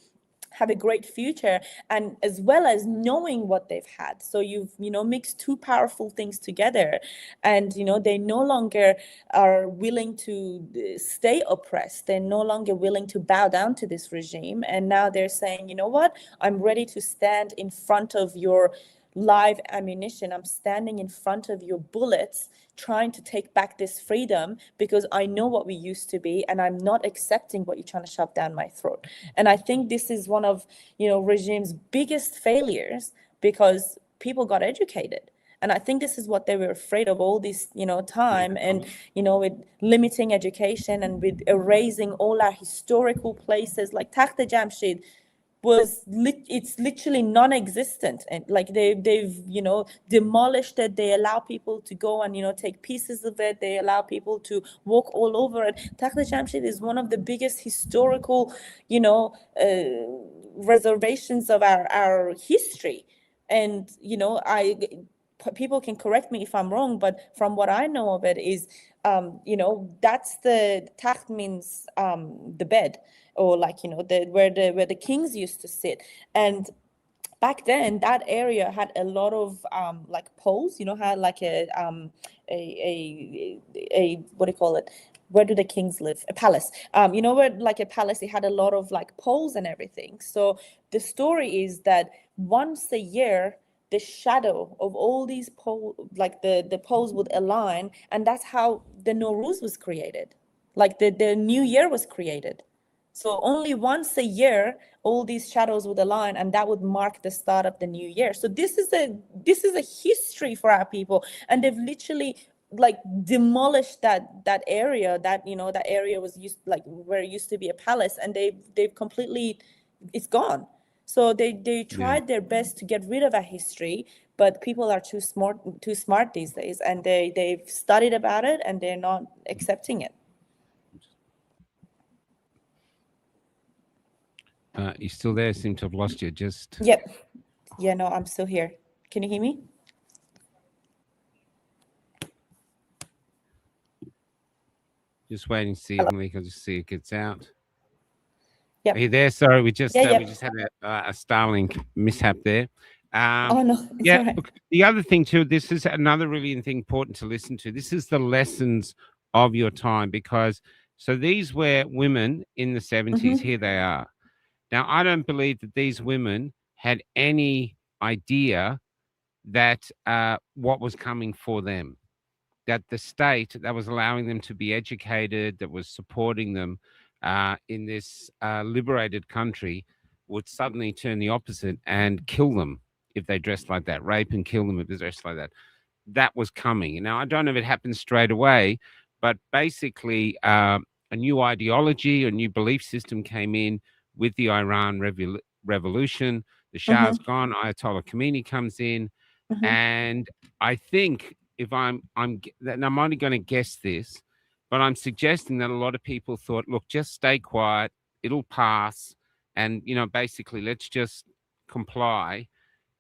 have a great future, and as well as knowing what they've had. So you've, mixed two powerful things together, and, they no longer are willing to stay oppressed. They're no longer willing to bow down to this regime. And now they're saying, you know what, I'm ready to stand in front of your live ammunition. I'm standing in front of your bullets, trying to take back this freedom because I know what we used to be, and I'm not accepting what you're trying to shove down my throat. And I think this is one of, regime's biggest failures, because people got educated. And I think this is what they were afraid of all this, time, and, with limiting education and with erasing all our historical places like Takht Jamshid. It's literally non-existent, and like they've demolished it. They allow people to go and take pieces of it. They allow people to walk all over it. Takht Jamshid is one of the biggest historical reservations of our history. And people can correct me if I'm wrong, but from what I know of it is that's the takht means the bed, or like where the kings used to sit. And back then that area had a lot of like poles, had like a what do you call it, where do the kings live, a palace, where like a palace, it had a lot of like poles and everything. So the story is that once a year the shadow of all these poles, like the poles would align, and that's how the Nowruz was created, like the new year was created. So only once a year, all these shadows would align, and that would mark the start of the new year. So this is a history for our people, and they've literally like demolished that area. That that area was used, like where it used to be a palace, and they've completely, it's gone. So they tried their best to get rid of our history, but people are too smart these days, and they've studied about it and they're not accepting it. You still there? Seem to have lost you. Just Yep. Yeah, no, I'm still here. Can you hear me? just waiting to see if Malika just see it gets out. Yep. Are you there? Sorry, we just had a Starlink mishap there. Oh no, it's yeah. all right. Look, the other thing too, this is another really important to listen to. This is the lessons of your time, because so these were women in the 70s. Here they are. Now, I don't believe that these women had any idea that what was coming for them, that the state that was allowing them to be educated, that was supporting them in this liberated country, would suddenly turn the opposite and kill them if they dressed like that, rape and kill them if they dressed like that. That was coming. Now, I don't know if it happened straight away, but basically a new ideology, a new belief system came in with the Iran revolution. The Shah's gone, Ayatollah Khamenei comes in, and I think if I'm only going to guess this, but I'm suggesting that a lot of people thought, look, just stay quiet, it'll pass, and basically let's just comply,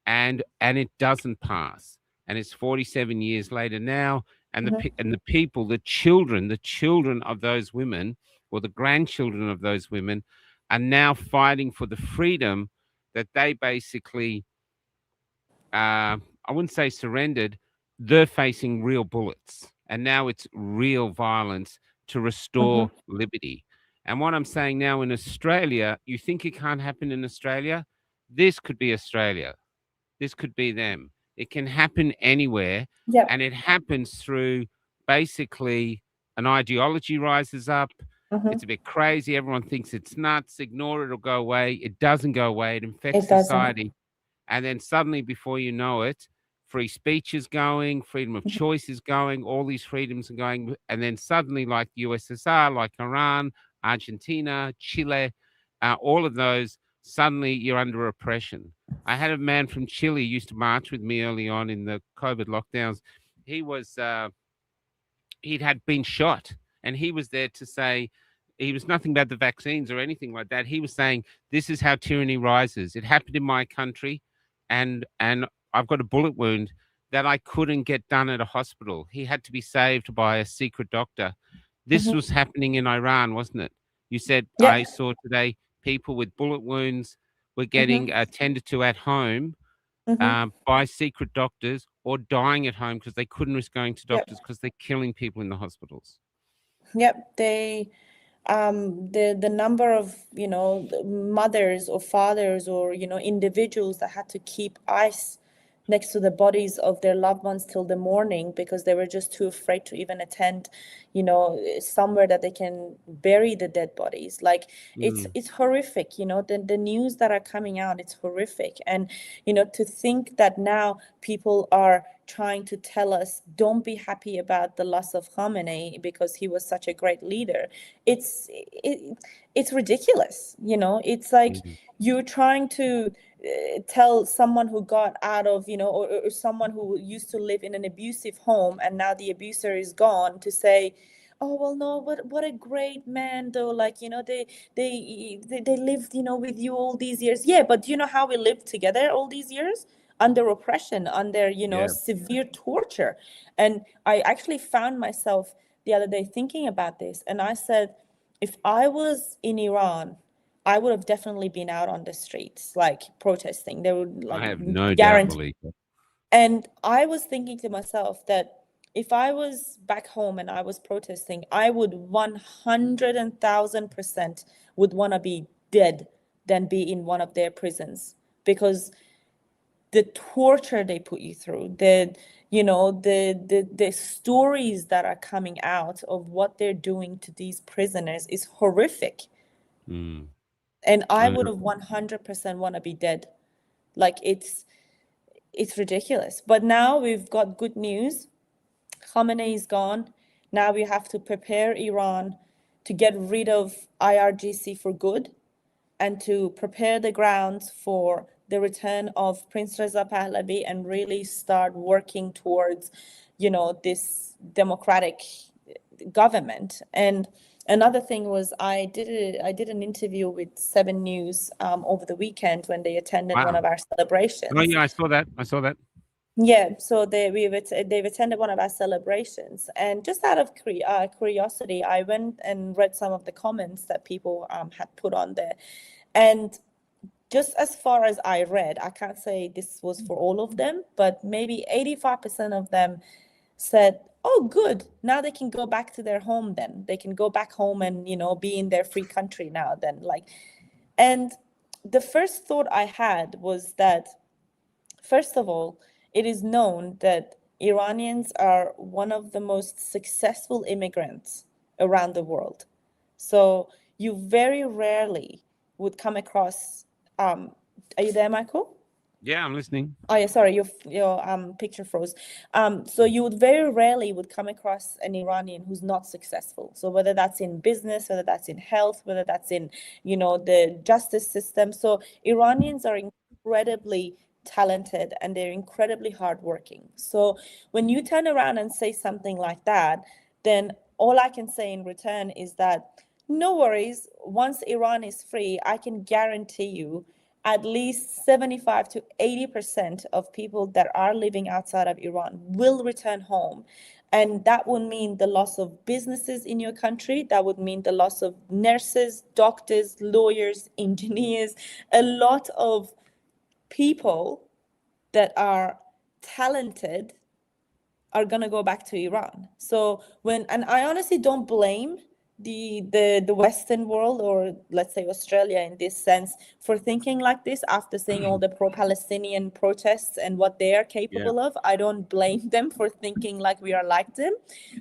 and it doesn't pass, and it's 47 years later now, and the people, the children of those women, or the grandchildren of those women, are now fighting for the freedom that they basically, I wouldn't say surrendered, they're facing real bullets. And now it's real violence to restore liberty. And what I'm saying now in Australia, you think it can't happen in Australia? This could be Australia. This could be them. It can happen anywhere. Yeah. And it happens through basically an ideology rises up. It's a bit crazy. Everyone thinks it's nuts. Ignore it, it'll go away. It doesn't go away. It infects It doesn't. society. And then suddenly, before you know it, free speech is going, freedom of choice is going, all these freedoms are going. And then suddenly, like the USSR, like Iran, Argentina, Chile, all of those, suddenly you're under oppression. I had a man from Chile used to march with me early on in the COVID lockdowns. He was, he'd had been shot, and he was there to say, he was nothing about the vaccines or anything like that. He was saying, this is how tyranny rises. It happened in my country, and I've got a bullet wound that I couldn't get done at a hospital. He had to be saved by a secret doctor. This was happening in Iran, wasn't it? You said, Yeah. I saw today people with bullet wounds were getting attended to at home by secret doctors, or dying at home because they couldn't risk going to doctors because they're killing people in the hospitals. Yep, they the number of mothers or fathers or individuals that had to keep ice next to the bodies of their loved ones till the morning because they were just too afraid to even attend somewhere that they can bury the dead bodies. Like it's horrific. The news that are coming out, it's horrific. And to think that now people are trying to tell us, don't be happy about the loss of Khamenei because he was such a great leader. It's ridiculous. It's like you're trying to tell someone who got out of, or someone who used to live in an abusive home and now the abuser is gone, to say, oh, well, no, what a great man though. Like, they lived, with you all these years. Yeah, but do you know how we lived together all these years? Under oppression, under, severe torture. And I actually found myself the other day thinking about this. And I said, if I was in Iran, I would have definitely been out on the streets, like protesting. They would, like, I have no guarantee. doubt, Malika. And I was thinking to myself that if I was back home and I was protesting, I would 100,000% would want to be dead than be in one of their prisons, because the torture they put you through, the stories that are coming out of what they're doing to these prisoners is horrific. And I would have 100% want to be dead. Like, it's ridiculous. But now we've got good news. Khamenei is gone. Now we have to prepare Iran to get rid of IRGC for good, and to prepare the grounds for the return of Prince Reza Pahlavi, and really start working towards, this democratic government. And another thing was, I did an interview with 7 News over the weekend when they attended one of our celebrations. Oh yeah, I saw that. Yeah, so they've attended one of our celebrations, and just out of curiosity, I went and read some of the comments that people had put on there. And just as far as I read, I can't say this was for all of them, but maybe 85% of them said, oh, good, now they can go back to their home then. They can go back home and, be in their free country now then. And the first thought I had was that, first of all, it is known that Iranians are one of the most successful immigrants around the world. So you very rarely would come across, are you there, Michael? Yeah, I'm listening. Oh yeah, sorry, your picture froze. So you would very rarely would come across an Iranian who's not successful. So whether that's in business, whether that's in health, whether that's in, the justice system. So Iranians are incredibly talented and they're incredibly hardworking. So when you turn around and say something like that, then all I can say in return is that no worries, once Iran is free, I can guarantee you at least 75 to 80% of people that are living outside of Iran will return home. And that would mean the loss of businesses in your country. That would mean the loss of nurses, doctors, lawyers, engineers, a lot of people that are talented are going to go back to Iran. So and I honestly don't blame the Western world, or let's say Australia in this sense, for thinking like this after seeing all the pro-Palestinian protests and what they are capable of. I don't blame them for thinking like we are like them,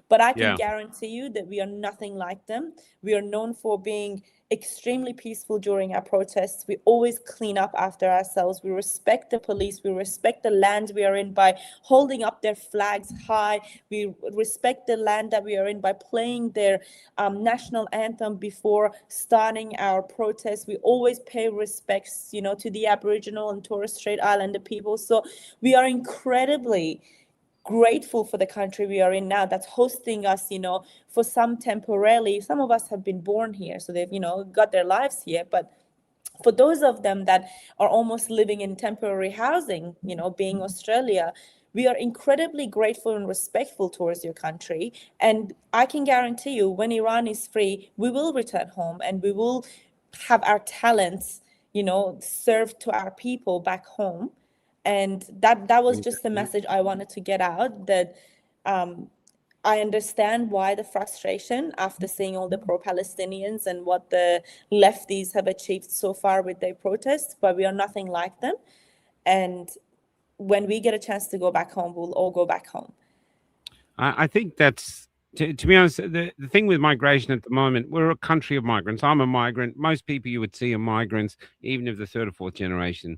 but I can guarantee you that we are nothing like them. We are known for being extremely peaceful during our protests. We always clean up after ourselves. We respect the police. We respect the land we are in by holding up their flags high. We respect the land that we are in by playing their national anthem before starting our protests. We always pay respects, to the Aboriginal and Torres Strait Islander people. So we are incredibly grateful for the country we are in now that's hosting us, for some temporarily. Some of us have been born here, so they've, got their lives here. But for those of them that are almost living in temporary housing, being Australia, we are incredibly grateful and respectful towards your country. And I can guarantee you, when Iran is free, we will return home and we will have our talents, served to our people back home. And that was just the message I wanted to get out, that I understand why the frustration after seeing all the pro-Palestinians and what the lefties have achieved so far with their protests, but we are nothing like them. And when we get a chance to go back home, we'll all go back home. I think that's, to be honest, the thing with migration at the moment, we're a country of migrants. I'm a migrant. Most people you would see are migrants, even if the third or fourth generation.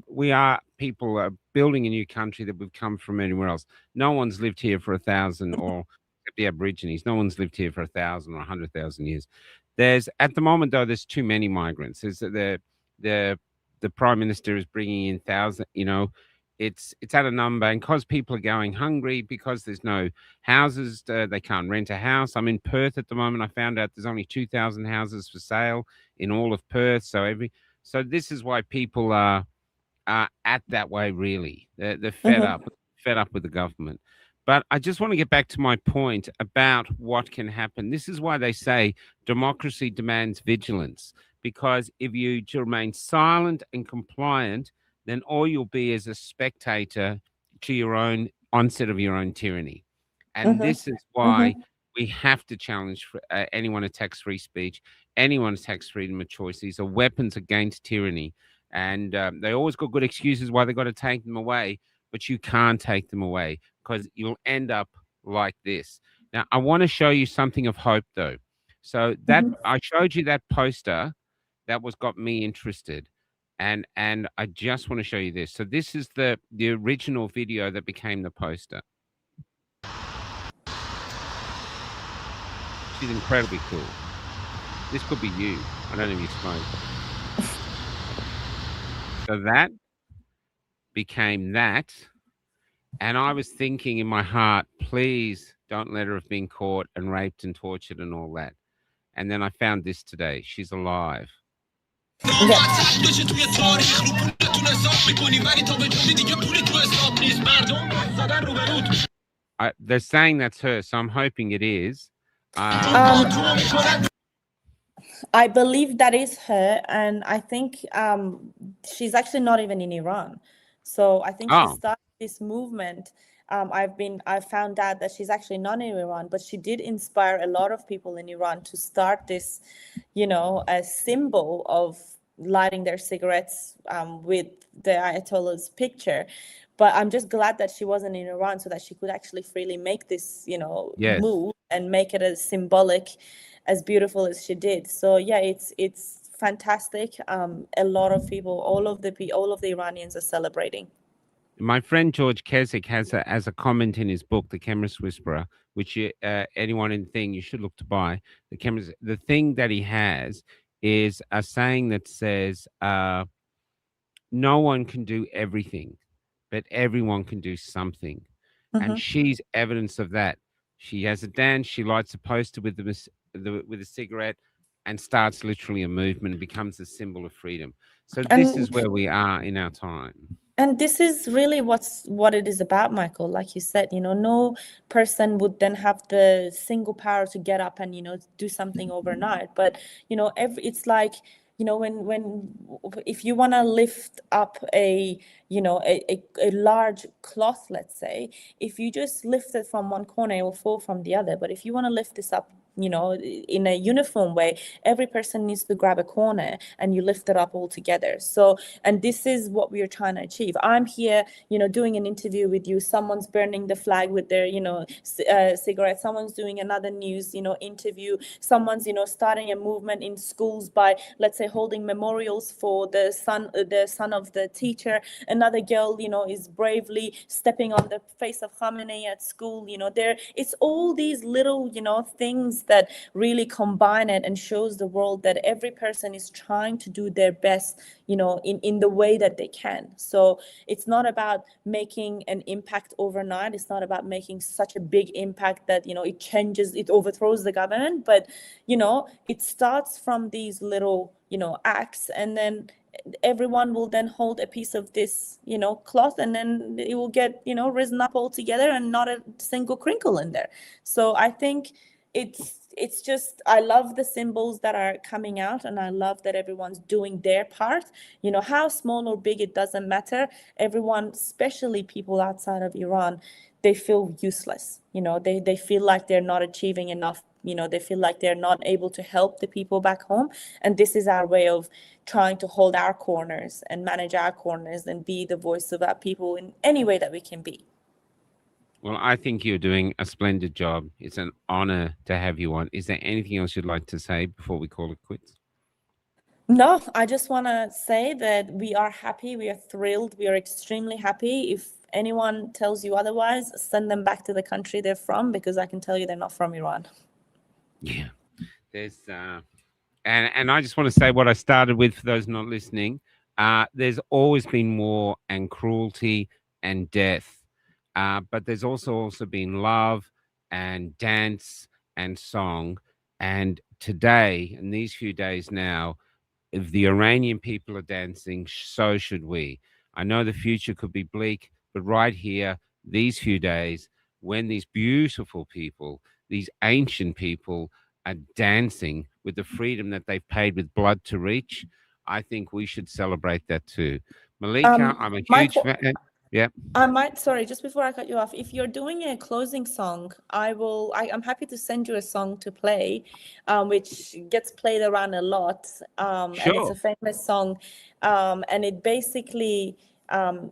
We are people building a new country that we've come from anywhere else. No one's lived here for 1,000, or the Aborigines. No one's lived here for 1,000 or 100,000 years. At the moment, though, there's too many migrants. The Prime Minister is bringing in thousands. It's at a number, and because people are going hungry, because there's no houses, they can't rent a house. I'm in Perth at the moment. I found out there's only 2,000 houses for sale in all of Perth. So this is why people are at that way. Really, they're fed up with the government. But I just want to get back to my point about what can happen. This is why they say democracy demands vigilance, because if you remain silent and compliant, then all you'll be is a spectator to your own onset of your own tyranny. And this is why we have to challenge anyone attacks free speech, anyone attacks freedom of choice. These are weapons against tyranny. And they always got good excuses why they got to take them away, but you can't take them away, because you'll end up like this. Now, I want to show you something of hope, though. So that I showed you that poster that got me interested. And I just want to show you this. So this is the original video that became the poster. She's incredibly cool. This could be you. I don't know if you smoke. So that became that. And I was thinking in my heart, please don't let her have been caught and raped and tortured and all that. And then I found this today. She's alive. They're saying that's her, so I'm hoping it is. I believe that is her, and I think she's actually not even in Iran. So I think she started this movement. I found out that she's actually not in Iran, but she did inspire a lot of people in Iran to start this, a symbol of lighting their cigarettes with the Ayatollah's picture. But I'm just glad that she wasn't in Iran, so that she could actually freely make this, move and make it as symbolic, as beautiful as she did. So yeah, it's fantastic. A lot of people, all of the Iranians are celebrating. My friend George Keswick has a comment in his book, The Chemist Whisperer, which anyone in the thing you should look to buy. The thing that he has is a saying that says, no one can do everything, but everyone can do something. And she's evidence of that. She has a dance, she lights a poster with with a cigarette and starts literally a movement and becomes a symbol of freedom. So this is where we are in our time. And this is really what it is about, Michael. Like you said, no person would then have the single power to get up and, do something overnight. But, it's like, when if you want to lift up a large cloth, let's say, if you just lift it from one corner, it will fall from the other. But if you want to lift this up, in a uniform way, every person needs to grab a corner and you lift it up all together. So, and this is what we are trying to achieve. I'm here, doing an interview with you. Someone's burning the flag with their, cigarette. Someone's doing another news, interview. Someone's, starting a movement in schools by, let's say, holding memorials for the son of the teacher. Another girl, is bravely stepping on the face of Khamenei at school. It's all these little, things that really combine it and shows the world that every person is trying to do their best, in the way that they can. So it's not about making an impact overnight. It's not about making such a big impact that, it overthrows the government. But, it starts from these little, acts, and then everyone will then hold a piece of this, cloth, and then it will get, risen up all together and not a single crinkle in there. So I think it's just, I love the symbols that are coming out, and I love that everyone's doing their part. How small or big, it doesn't matter. Everyone, especially people outside of Iran, they feel useless. They feel like they're not achieving enough. They feel like they're not able to help the people back home. And this is our way of trying to hold our corners and manage our corners and be the voice of our people in any way that we can be. Well, I think you're doing a splendid job. It's an honor to have you on. Is there anything else you'd like to say before we call it quits? No, I just want to say that we are happy. We are thrilled. We are extremely happy. If anyone tells you otherwise, send them back to the country they're from, because I can tell you they're not from Iran. Yeah. There's and I just want to say what I started with for those not listening. There's always been war and cruelty and death. But there's also been love and dance and song. And today, in these few days now, if the Iranian people are dancing, so should we. I know the future could be bleak, but right here, these few days, when these beautiful people, these ancient people are dancing with the freedom that they've paid with blood to reach, I think we should celebrate that too. Malika, I'm a huge fan. Yeah. Sorry, just before I cut you off, if you're doing a closing song, I'm happy to send you a song to play, which gets played around a lot. And it's a famous song. And it basically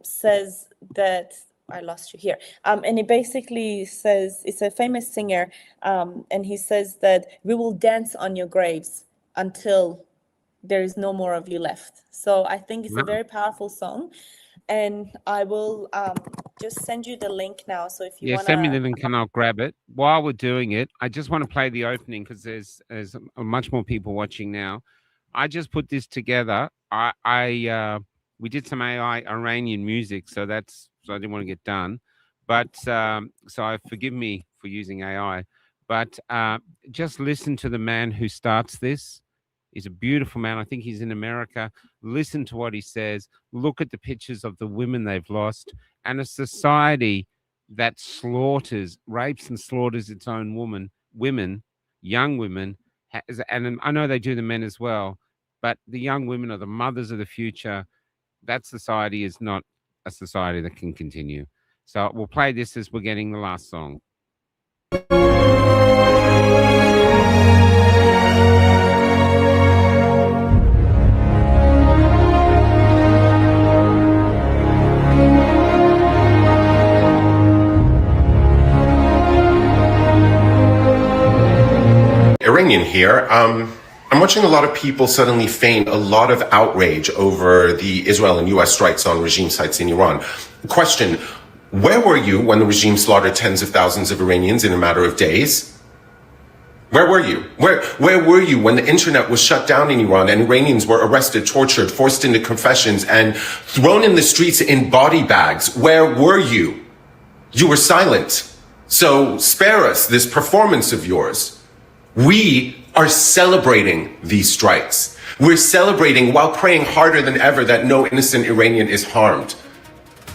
says that, I lost you here. And it basically says, it's a famous singer. And he says that we will dance on your graves until there is no more of you left. So I think it's a very powerful song. And I will just send you the link now. So if you want to send me the link and I'll grab it. While we're doing it, I just want to play the opening because there's much more people watching now. I just put this together. We did some AI Iranian music, so I didn't want to get done. But so forgive me for using AI. But just listen to the man who starts this. He's a beautiful man. I think he's in America. Listen to what he says. Look at the pictures of the women they've lost, and a society that rapes and slaughters its own women, young women. And I know they do the men as well, but the young women are the mothers of the future. That society is not a society that can continue. So we'll play this as we're getting the last song. Iranian here. I'm watching a lot of people suddenly feign a lot of outrage over the Israel and US strikes on regime sites in Iran. Question, where were you when the regime slaughtered tens of thousands of Iranians in a matter of days? Where were you? Where were you when the internet was shut down in Iran and Iranians were arrested, tortured, forced into confessions, and thrown in the streets in body bags? Where were you? You were silent. So spare us this performance of yours. We are celebrating these strikes. We're celebrating while praying harder than ever that no innocent Iranian is harmed.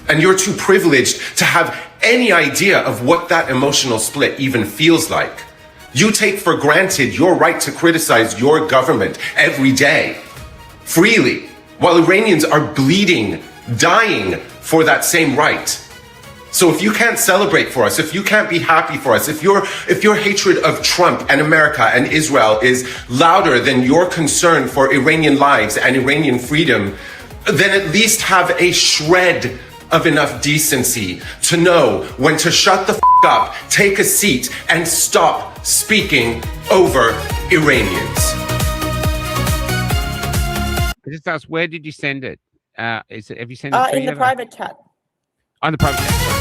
And you're too privileged to have any idea of what that emotional split even feels like. You take for granted your right to criticize your government every day, freely, while Iranians are bleeding, dying for that same right. So if you can't celebrate for us, if you can't be happy for us, if your hatred of Trump and America and Israel is louder than your concern for Iranian lives and Iranian freedom, then at least have a shred of enough decency to know when to shut the up, take a seat, and stop speaking over Iranians. I just asked, where did you send it? Have you sent it in the private chat? On the private chat.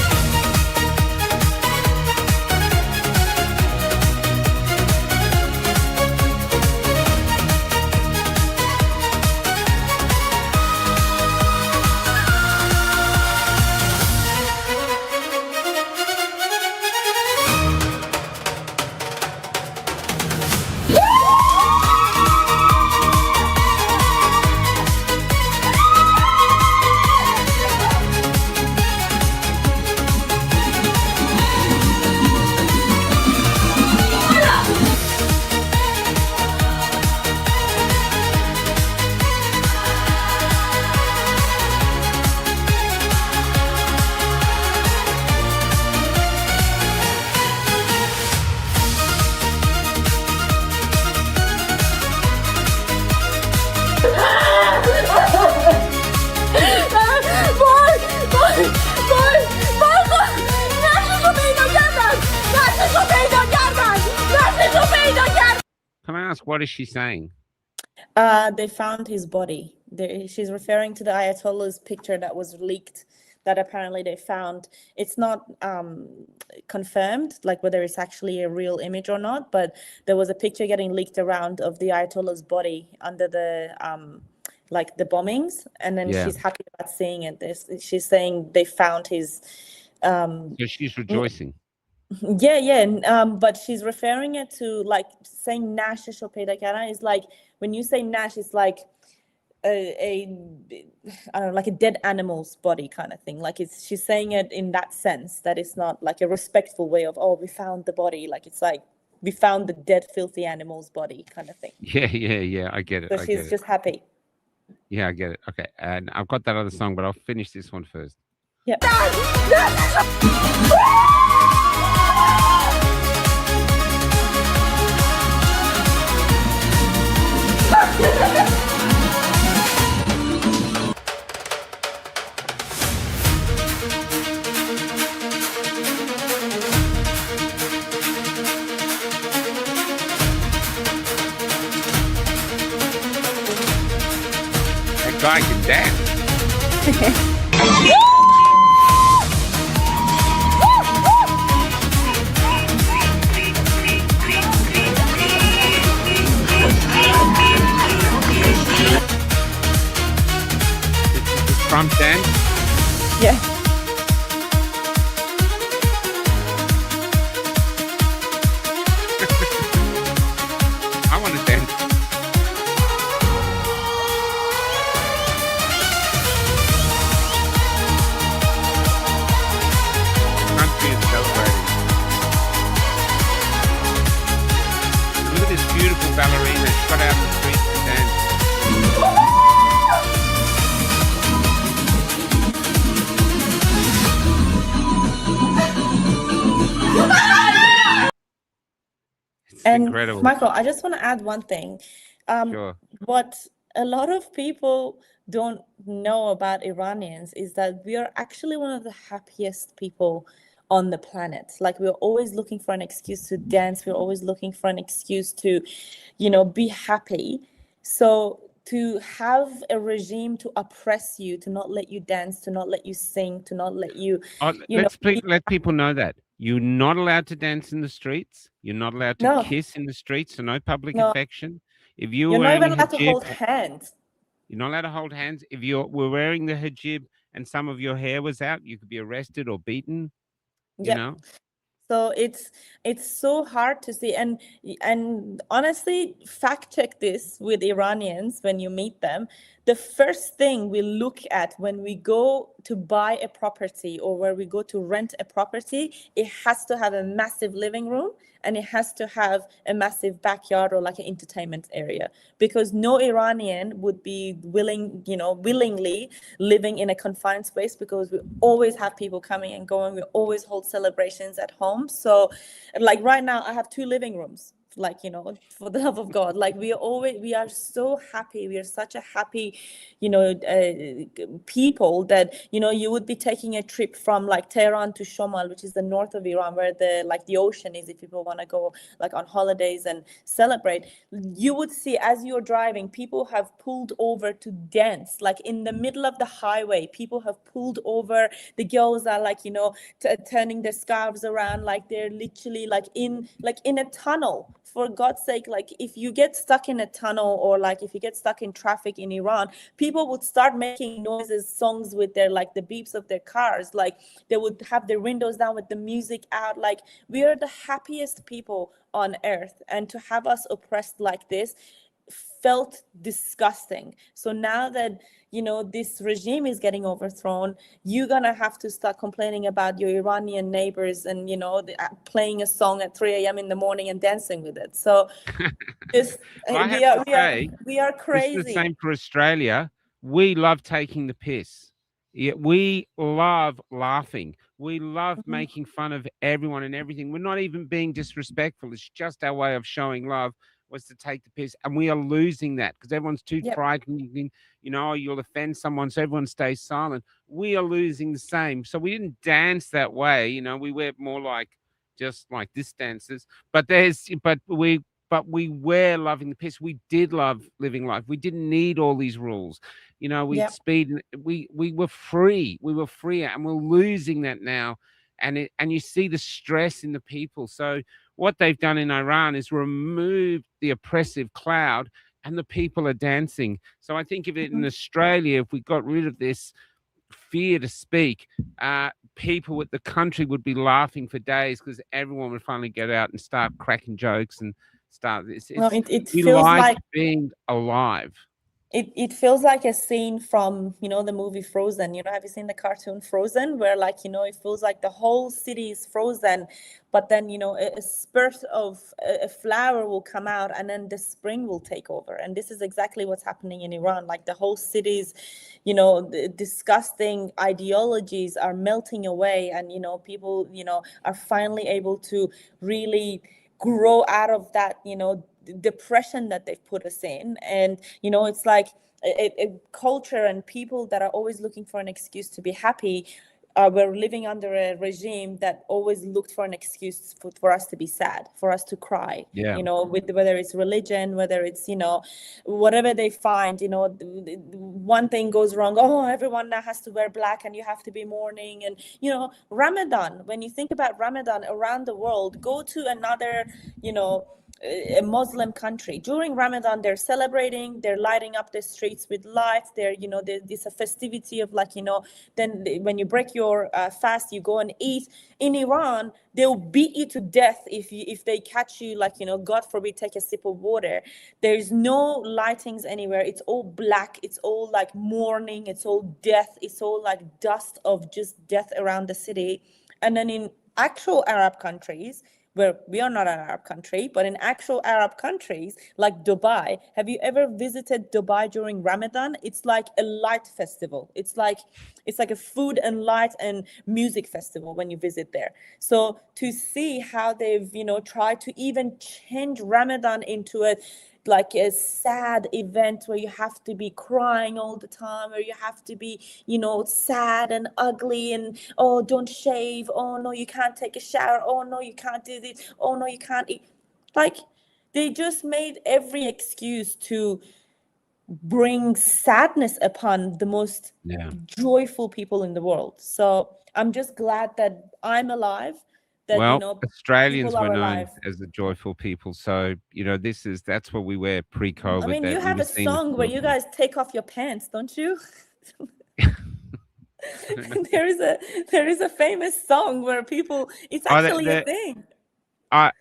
Can I ask, what is she saying? They found his body. She's referring to the Ayatollah's picture that was leaked, that apparently they found. It's not confirmed, like whether it's actually a real image or not, but there was a picture getting leaked around of the Ayatollah's body under the like the bombings, and then she's happy about seeing it. She's saying they found his. So she's rejoicing. But she's referring it to, like, saying Nash Shopedakara is like, when you say Nash, it's like I don't know, like a dead animal's body kind of thing. Like she's saying it in that sense, that it's not like a respectful way of, oh, we found the body. Like it's like we found the dead, filthy animal's body kind of thing. Yeah. I get it. So she's just happy. Yeah, I get it. Okay, and I've got that other song, but I'll finish this one first. Yeah. That guy can dance. Trump dance? Yeah. I want to dance. Country is celebrating. Look at this beautiful ballerina. She got out in the street to dance. And incredible. Michael, I just want to add one thing. Sure. What a lot of people don't know about Iranians is that we are actually one of the happiest people on the planet. Like, we're always looking for an excuse to dance. We're always looking for an excuse to, be happy. So to have a regime to oppress you, to not let you dance, to not let you sing, to not let you, Let people know that you're not allowed to dance in the streets. You're not allowed to no, kiss in the streets, so no public no, affection. If you were you're not wearing even a allowed to hijab, hold hands. you're not allowed to hold hands. If you were wearing the hijab and some of your hair was out, you could be arrested or beaten. You Yep. know, So it's so hard to see, and honestly, fact check this with Iranians when you meet them. The first thing we look at when we go to buy a property or where we go to rent a property, it has to have a massive living room and it has to have a massive backyard or like an entertainment area, because no Iranian would be willingly living in a confined space, because we always have people coming and going. We always hold celebrations at home. So like right now I have 2 living rooms, like, for the love of God. Like, we are so happy. We are such a happy, people that, you would be taking a trip from like Tehran to Shomal, which is the north of Iran, where the ocean is, if people want to go like on holidays and celebrate. You would see, as you're driving, people have pulled over to dance, like in the middle of the highway. People have pulled over. The girls are like, turning their scarves around, like they're literally like in a tunnel. For God's sake, like, if you get stuck in a tunnel, or like if you get stuck in traffic in Iran, people would start making noises, songs with their, like, the beeps of their cars. Like, they would have their windows down with the music out. Like, we are the happiest people on earth, and to have us oppressed like this felt disgusting. So now that, this regime is getting overthrown, you're gonna have to start complaining about your Iranian neighbors and, playing a song at 3 a.m. in the morning and dancing with it. So this I have we are to we are say, we are this is the crazy. same for Australia. We love taking the piss. Yeah, we love laughing. We love Mhm. making fun of everyone and everything. We're not even being disrespectful. It's just our way of showing love was to take the piss. And we are losing that because everyone's too Yep. frightened. You'll offend someone, so everyone stays silent. We are losing the same. So we didn't dance that way. We were more like just like this dances. But we were loving the piss. We did love living life. We didn't need all these rules. We'd Yep. speed. We were free. We were free, and we're losing that now. And you see the stress in the people. So what they've done in Iran is remove the oppressive cloud, and the people are dancing. So I think if it in Australia, if we got rid of this fear to speak, people with the country would be laughing for days because everyone would finally get out and start cracking jokes and start this. No, it We feels like like being alive. it feels like a scene from, the movie Frozen. Have you seen the cartoon Frozen, where, like, it feels like the whole city is frozen, but then, a spurt of a flower will come out, and then the spring will take over. And this is exactly what's happening in Iran. Like, the whole city's, the disgusting ideologies are melting away, and, people, are finally able to really grow out of that, depression that they've put us in. And it's like a culture and people that are always looking for an excuse to be happy. We're living under a regime that always looked for an excuse for us to be sad, for us to cry. Yeah. With whether it's religion, whether it's whatever they find. One thing goes wrong, oh, everyone now has to wear black and you have to be mourning. And Ramadan, when you think about Ramadan around the world, go to another a Muslim country. During Ramadan, they're celebrating, they're lighting up the streets with lights. There's a festivity of, like, then when you break your fast, you go and eat. In Iran, they'll beat you to death if they catch you, like, God forbid, take a sip of water. There's no lightings anywhere. It's all black. It's all like mourning. It's all death. It's all like dust of just death around the city. And then in actual Arab countries, where we are not an Arab country, but in actual Arab countries like Dubai, have you ever visited Dubai during Ramadan? It's like a light festival. It's like a food and light and music festival when you visit there. So to see how they've, tried to even change Ramadan into like a sad event where you have to be crying all the time, or you have to be, sad and ugly, and oh, don't shave, oh no, you can't take a shower, oh no, you can't do this, oh no, you can't eat. Like, they just made every excuse to bring sadness upon the most joyful people in the world. So I'm just glad that I'm alive, that well, Australians people were are known alive. as the joyful people. So, that's what we were pre-COVID. I mean, that you we have were a seen as song where you joyful. guys take off your pants, don't you? I don't know. there is a famous song where people, it's Oh, actually a thing.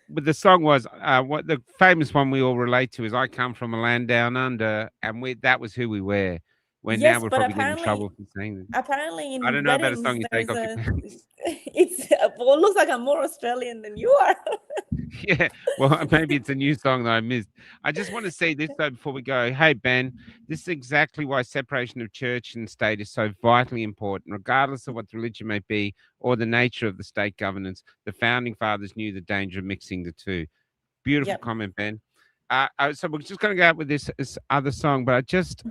but the song was what the famous one we all relate to is "I Come from a Land Down Under," and that was who we were. When now Yes, we're but probably getting in trouble for saying that. apparently I in don't know about a weddings song you take there's off your a pants. well, it looks like I'm more Australian than you are. Yeah, well, maybe it's a new song that I missed. I just want to say this though before we go. Hey, Ben, this is exactly why separation of church and state is so vitally important, regardless of what the religion may be or the nature of the state governance. The founding fathers knew the danger of mixing the two. Beautiful Yep. comment, Ben. So we're just going to go out with this other song, but I just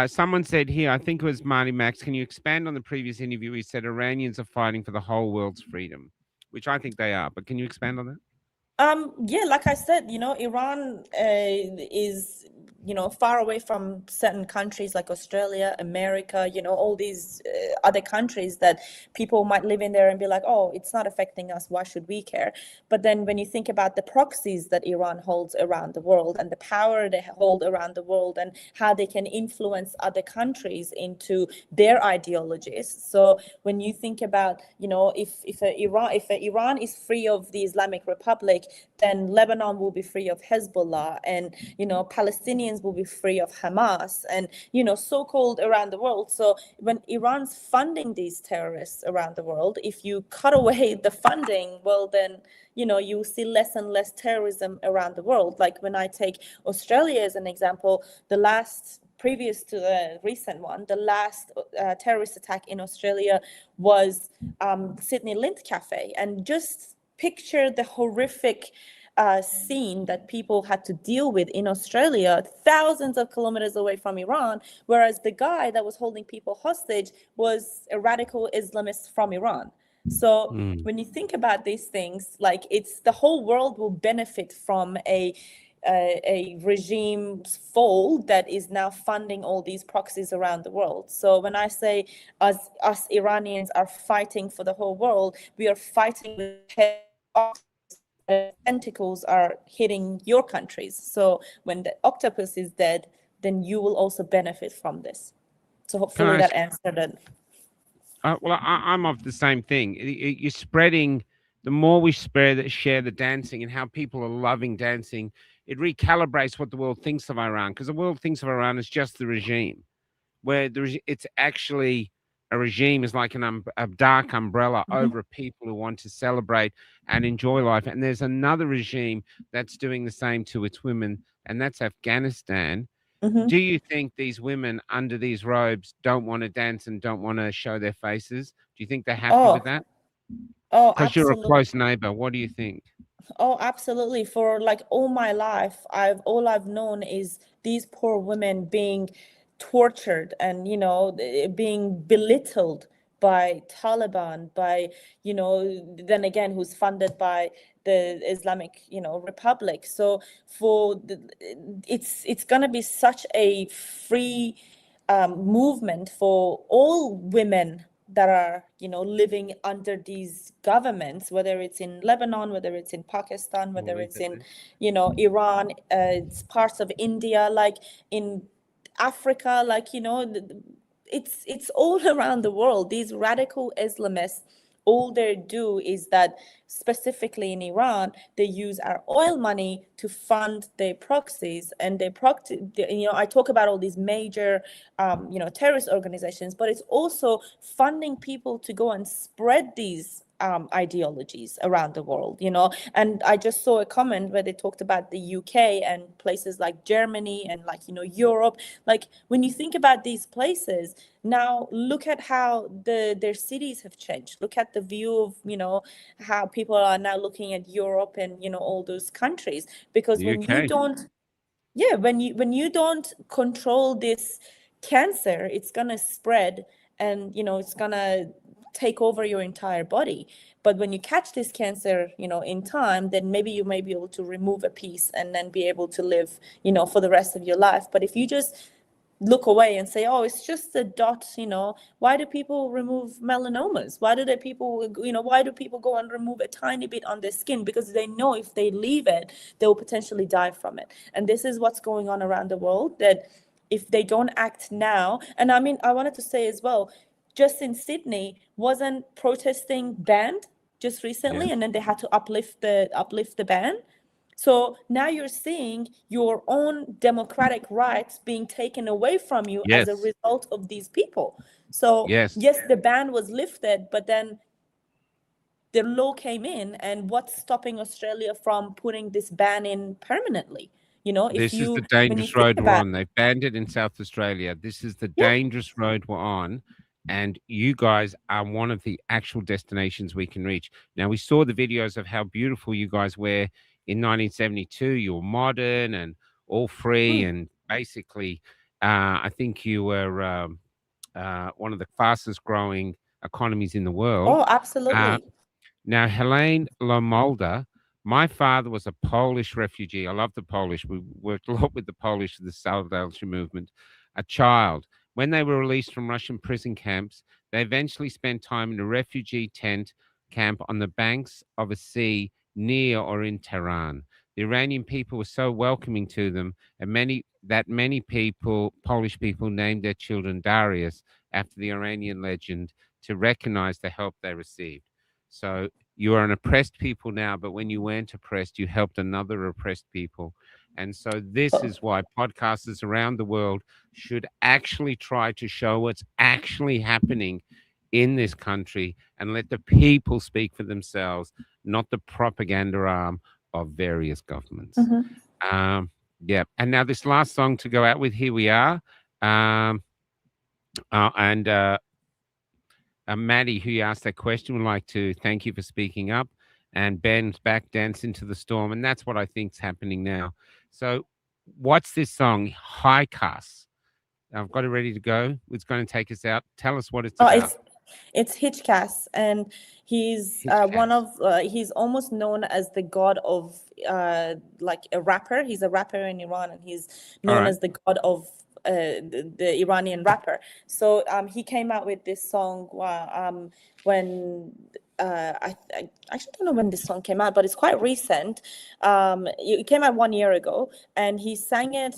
someone said here, I think it was Marty Max. Can you expand on the previous interview? He said Iranians are fighting for the whole world's freedom, which I think they are. But can you expand on that? Yeah, like I said, Iran is, far away from certain countries like Australia, America, all these other countries that people might live in there and be like, oh, it's not affecting us, why should we care? But then when you think about the proxies that Iran holds around the world and the power they hold around the world and how they can influence other countries into their ideologies. So when you think about, if Iran is free of the Islamic Republic, then Lebanon will be free of Hezbollah, and Palestinians will be free of Hamas, and so-called around the world. So when Iran's funding these terrorists around the world, if you cut away the funding, well then you see less and less terrorism around the world. Like when I take Australia as an example, previous to the recent one, the last terrorist attack in Australia was Sydney Lindt Cafe, and just picture the horrific scene that people had to deal with in Australia, thousands of kilometers away from Iran, whereas the guy that was holding people hostage was a radical Islamist from Iran. So when you think about these things, like, it's the whole world will benefit from a regime's fall that is now funding all these proxies around the world. So when I say us Iranians are fighting for the whole world, we are fighting with tentacles are hitting your countries. So when the octopus is dead, then you will also benefit from this. So hopefully that answered it. Well, I'm of the same thing. You're spreading. The more we share the dancing and how people are loving dancing, it recalibrates what the world thinks of Iran, because the world thinks of Iran as just the regime, where it's actually a regime is like a dark umbrella over people who want to celebrate and enjoy life. And there's another regime that's doing the same to its women, and that's Afghanistan. Do you think these women under these robes don't want to dance and don't want to show their faces? Do you think they're happy with that? Oh, Because you're a absolutely. close neighbor. What do you think? Oh, absolutely. For like all my life, all I've known is these poor women being tortured and, being belittled by Taliban, by, then again, who's funded by the Islamic, Republic. So it's gonna be such a free movement for all women that are living under these governments, whether it's in Lebanon, whether it's in Pakistan, whether it's in Iran, it's parts of India, like in Africa, like it's all around the world. These radical Islamists, all they do is that, specifically in Iran, they use our oil money to fund their proxies, and I talk about all these major terrorist organizations, but it's also funding people to go and spread these ideologies around the world, you know. And I just saw a comment where they talked about the UK and places like Germany and, like, you know, Europe. Like, when you think about these places now, look at how their cities have changed. Look at the view of, you know, how people are now looking at Europe and, you know, all those countries. Because The when you UK. don't, yeah, when you don't control this cancer, it's gonna spread, and, you know, it's gonna take over your entire body. But when you catch this cancer, you know, in time, then maybe you may be able to remove a piece and then be able to live, you know, for the rest of your life. But if you just look away and say, oh, it's just a dot, you know, why do people remove melanomas? Why do people, you know, why do people go and remove a tiny bit on their skin? Because they know if they leave it, they will potentially die from it. And this is what's going on around the world, that if they don't act now, and I mean, I wanted to say as well, just in Sydney, wasn't protesting banned just recently, Yes. and then they had to uplift the ban. So now you're seeing your own democratic rights being taken away from you as a Yes. result of these people. So Yes. yes, the ban was lifted, but then the law came in, and what's stopping Australia from putting this ban in permanently? You know, This is the dangerous road we're on. They've banned it in South Australia. This is the dangerous road we're on. And you guys are one of the actual destinations we can reach. Now, we saw the videos of how beautiful you guys were in 1972. You were modern and all free. And basically, I think you were one of the fastest growing economies in the world. Oh, absolutely. Now, Helene Lomolda, my father was a Polish refugee. I love the Polish. We worked a lot with the Polish, the Solidarity movement. A child. When they were released from Russian prison camps, they eventually spent time in a refugee tent camp on the banks of a sea near or in Tehran. The Iranian people were so welcoming to them, and many people, Polish people, named their children Darius after the Iranian legend to recognize the help they received. So you are an oppressed people now, but when you weren't oppressed, you helped another oppressed people. And so this is why podcasters around the world should actually try to show what's actually happening in this country and let the people speak for themselves, not the propaganda arm of various governments. Yeah. And now this last song to go out with, here we are. Maddie, who you asked that question, would like to thank you for speaking up. And Ben's back, Dance into the Storm. And that's what I think is happening now. So what's this song? High Cast. I've got it ready to go. It's going to take us out. Tell us what it's about. It's Hitchcast, and he's he's almost known as the god of like a rapper. He's a rapper in Iran, and he's known as the god of the Iranian rapper. So he came out with this song when I actually don't know when this song came out, but it's quite recent. It came out 1 year ago, and he sang it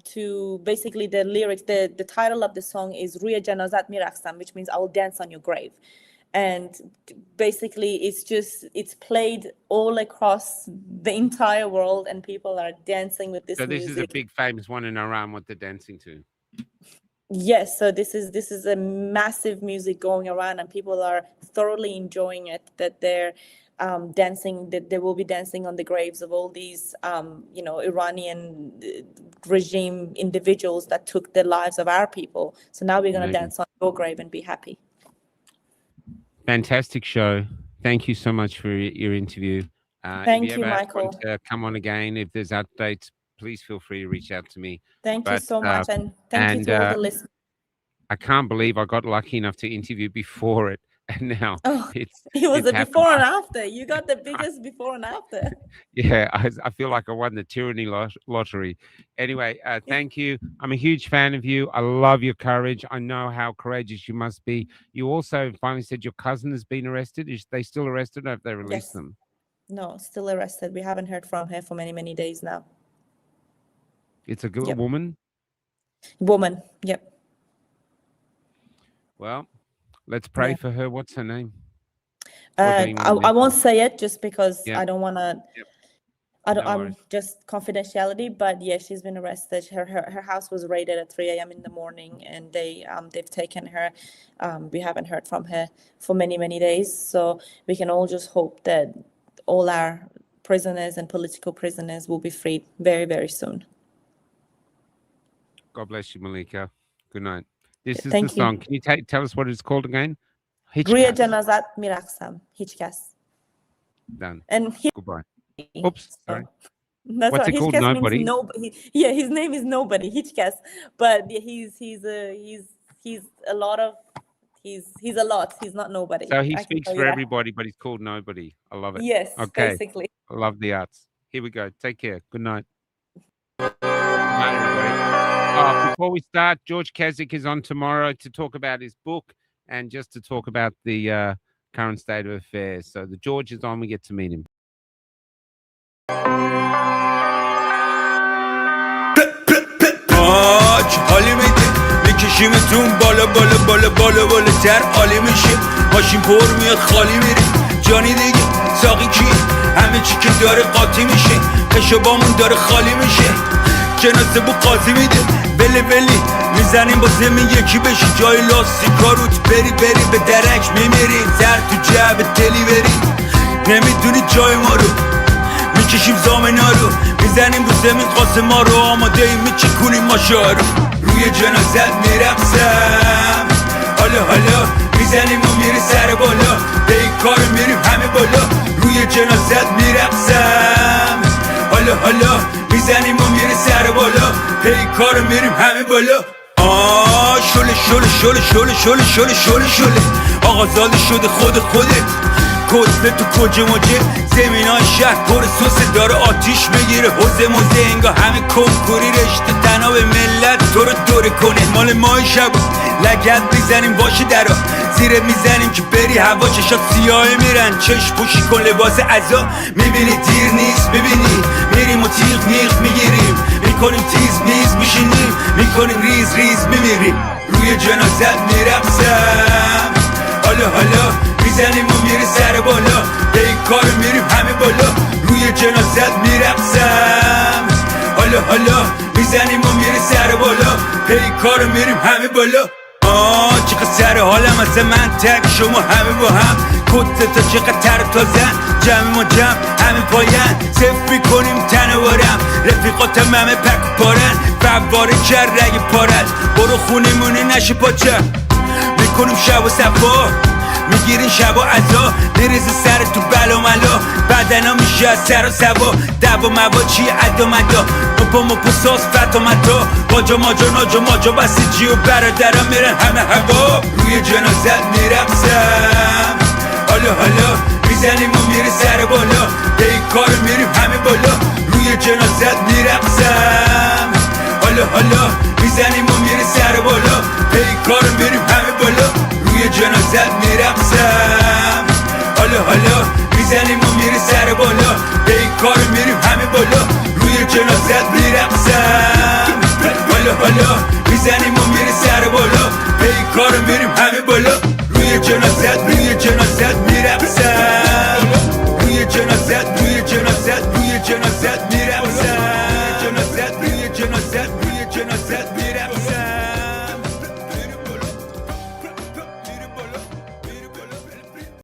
to basically the lyrics. The title of the song is Ruye Janazat Mirakhsam, which means I will dance on your grave. And basically it's played all across the entire world, and people are dancing with this music. So this is a big famous one in Iran, what they're dancing to. Yes, so this is a massive music going around, and people are thoroughly enjoying it, that they're dancing, that they will be dancing on the graves of all these Iranian regime individuals that took the lives of our people. So now we're going to dance on your grave and be happy. Fantastic show. Thank you so much for your interview. Thank you, Michael. Want to come on again, if there's updates, please feel free to reach out to me. Thank you so much, and thank you to all the listeners. I can't believe I got lucky enough to interview before it, and now it was a before and after. You got the biggest before and after. Yeah, I feel like I won the tyranny lottery. Anyway, thank you. I'm a huge fan of you. I love your courage. I know how courageous you must be. You also finally said your cousin has been arrested. Is they still arrested, or have they released them? No, still arrested. We haven't heard from her for many, many days now. It's a good woman? Woman, yep. Well, let's pray for her. What's her name? I won't say it just because I don't want to I'm just confidentiality, but yeah, she's been arrested. Her house was raided at 3 a.m. in the morning, and they've taken her. We haven't heard from her for many days, so we can all just hope that all our prisoners and political prisoners will be freed very soon. God bless you, Malika. Good night. This is Thank the you. song. Can you tell us what it's called again? روی جنازت میرقصم هیچ کس. Done. And Goodbye. Oops, sorry. That's What's right. it called? Hiç kes Nobody? means nobody. Yeah, his name is Nobody. Hiç kes. But he's a lot of he's a lot. He's not nobody. So he I can speaks tell you for that. everybody, but he's called Nobody. I love it. Yes, Okay. basically. I love the arts. Here we go. Take care. Good night. Good night, everybody. Before we start, George Kasich is on tomorrow to talk about his book and just to talk about the current state of affairs. So the George is on. We get to meet him. حالی میده میکشیمتون بالا بالا بالا بالا بالاتر عالی میشه ماشین پر میاد خالی میره جانی دیگه ساقی کی همه چی که داره قاطی میشه قشبامون داره خالی میشه جنازه بو قاضی میده بلی میزنیم با زمین یکی بشی جای لاستیکا روت بری به درک میمیری زر تو جعب تلی بری نمیدونی جای ما رو میکشیم زامنا رو میزنیم رو زمین قاسما رو آماده ایم میچکونیم ماشا رو روی جنازت میرقصم حالا میزنیم و میری سر بالا به این کار میریم همه بالا روی جنازت میرقصم حالا میزنیم و میری سر بالا به این کار میریم همه بالا شله آقازاده شده خودت کتله تو کجه مجه زمین های شهر پر سوسه داره آتیش میگیره حوزه موزه انگا همه کنکوری رشته تنها به ملت تو رو دوره کنه مال مای شب لگت میزنیم باشه درا زیرت میزنیم که بری هوا چشات سیاه میرن چشم پوشی کن لباس عزا میبینی دیر نیست ببینی میریم و تیغ میغ میگیریم میکنیم تیز میز میشینیم میکنیم ریز میمیریم روی جنازت میرقصم حالا میزنیم و میری سر بالا به این کار میریم همه بالا روی جنازت میرقصم حالا میزنیم و میری سر بالا به این کار میریم همه بالا چقدر سر حالم از من تک شما همه با هم کتله تا چقدر تر تازن جمع ما جمع همه پاین صف میکنیم تنوارم رفیقاتم همه پک و پارن فواره کر رگ پارد برو خونیمونه نشه پاچم میکنیم شب و صفا میگیرین شب و عزا میریزه سر تو بلا ملا بدنا میشه از سر و سوا دوا موا چیه ادا مدا مپا ساس فتا متا باجا ماجا بسیجی و برادرم میرن همه هوا روی جنازت میرقصم حالا میزنیم و میری سر بالا به این کار میریم همه بالا روی جنازت میرقصم حالا میزنیم و میری سر بالا به این کار میریم همه بالا روی جنازت میرقصم حالا میزنیم و میری سر بالا به این کار میریم همه بالا روی جنازت میرقصم حالا میزنیم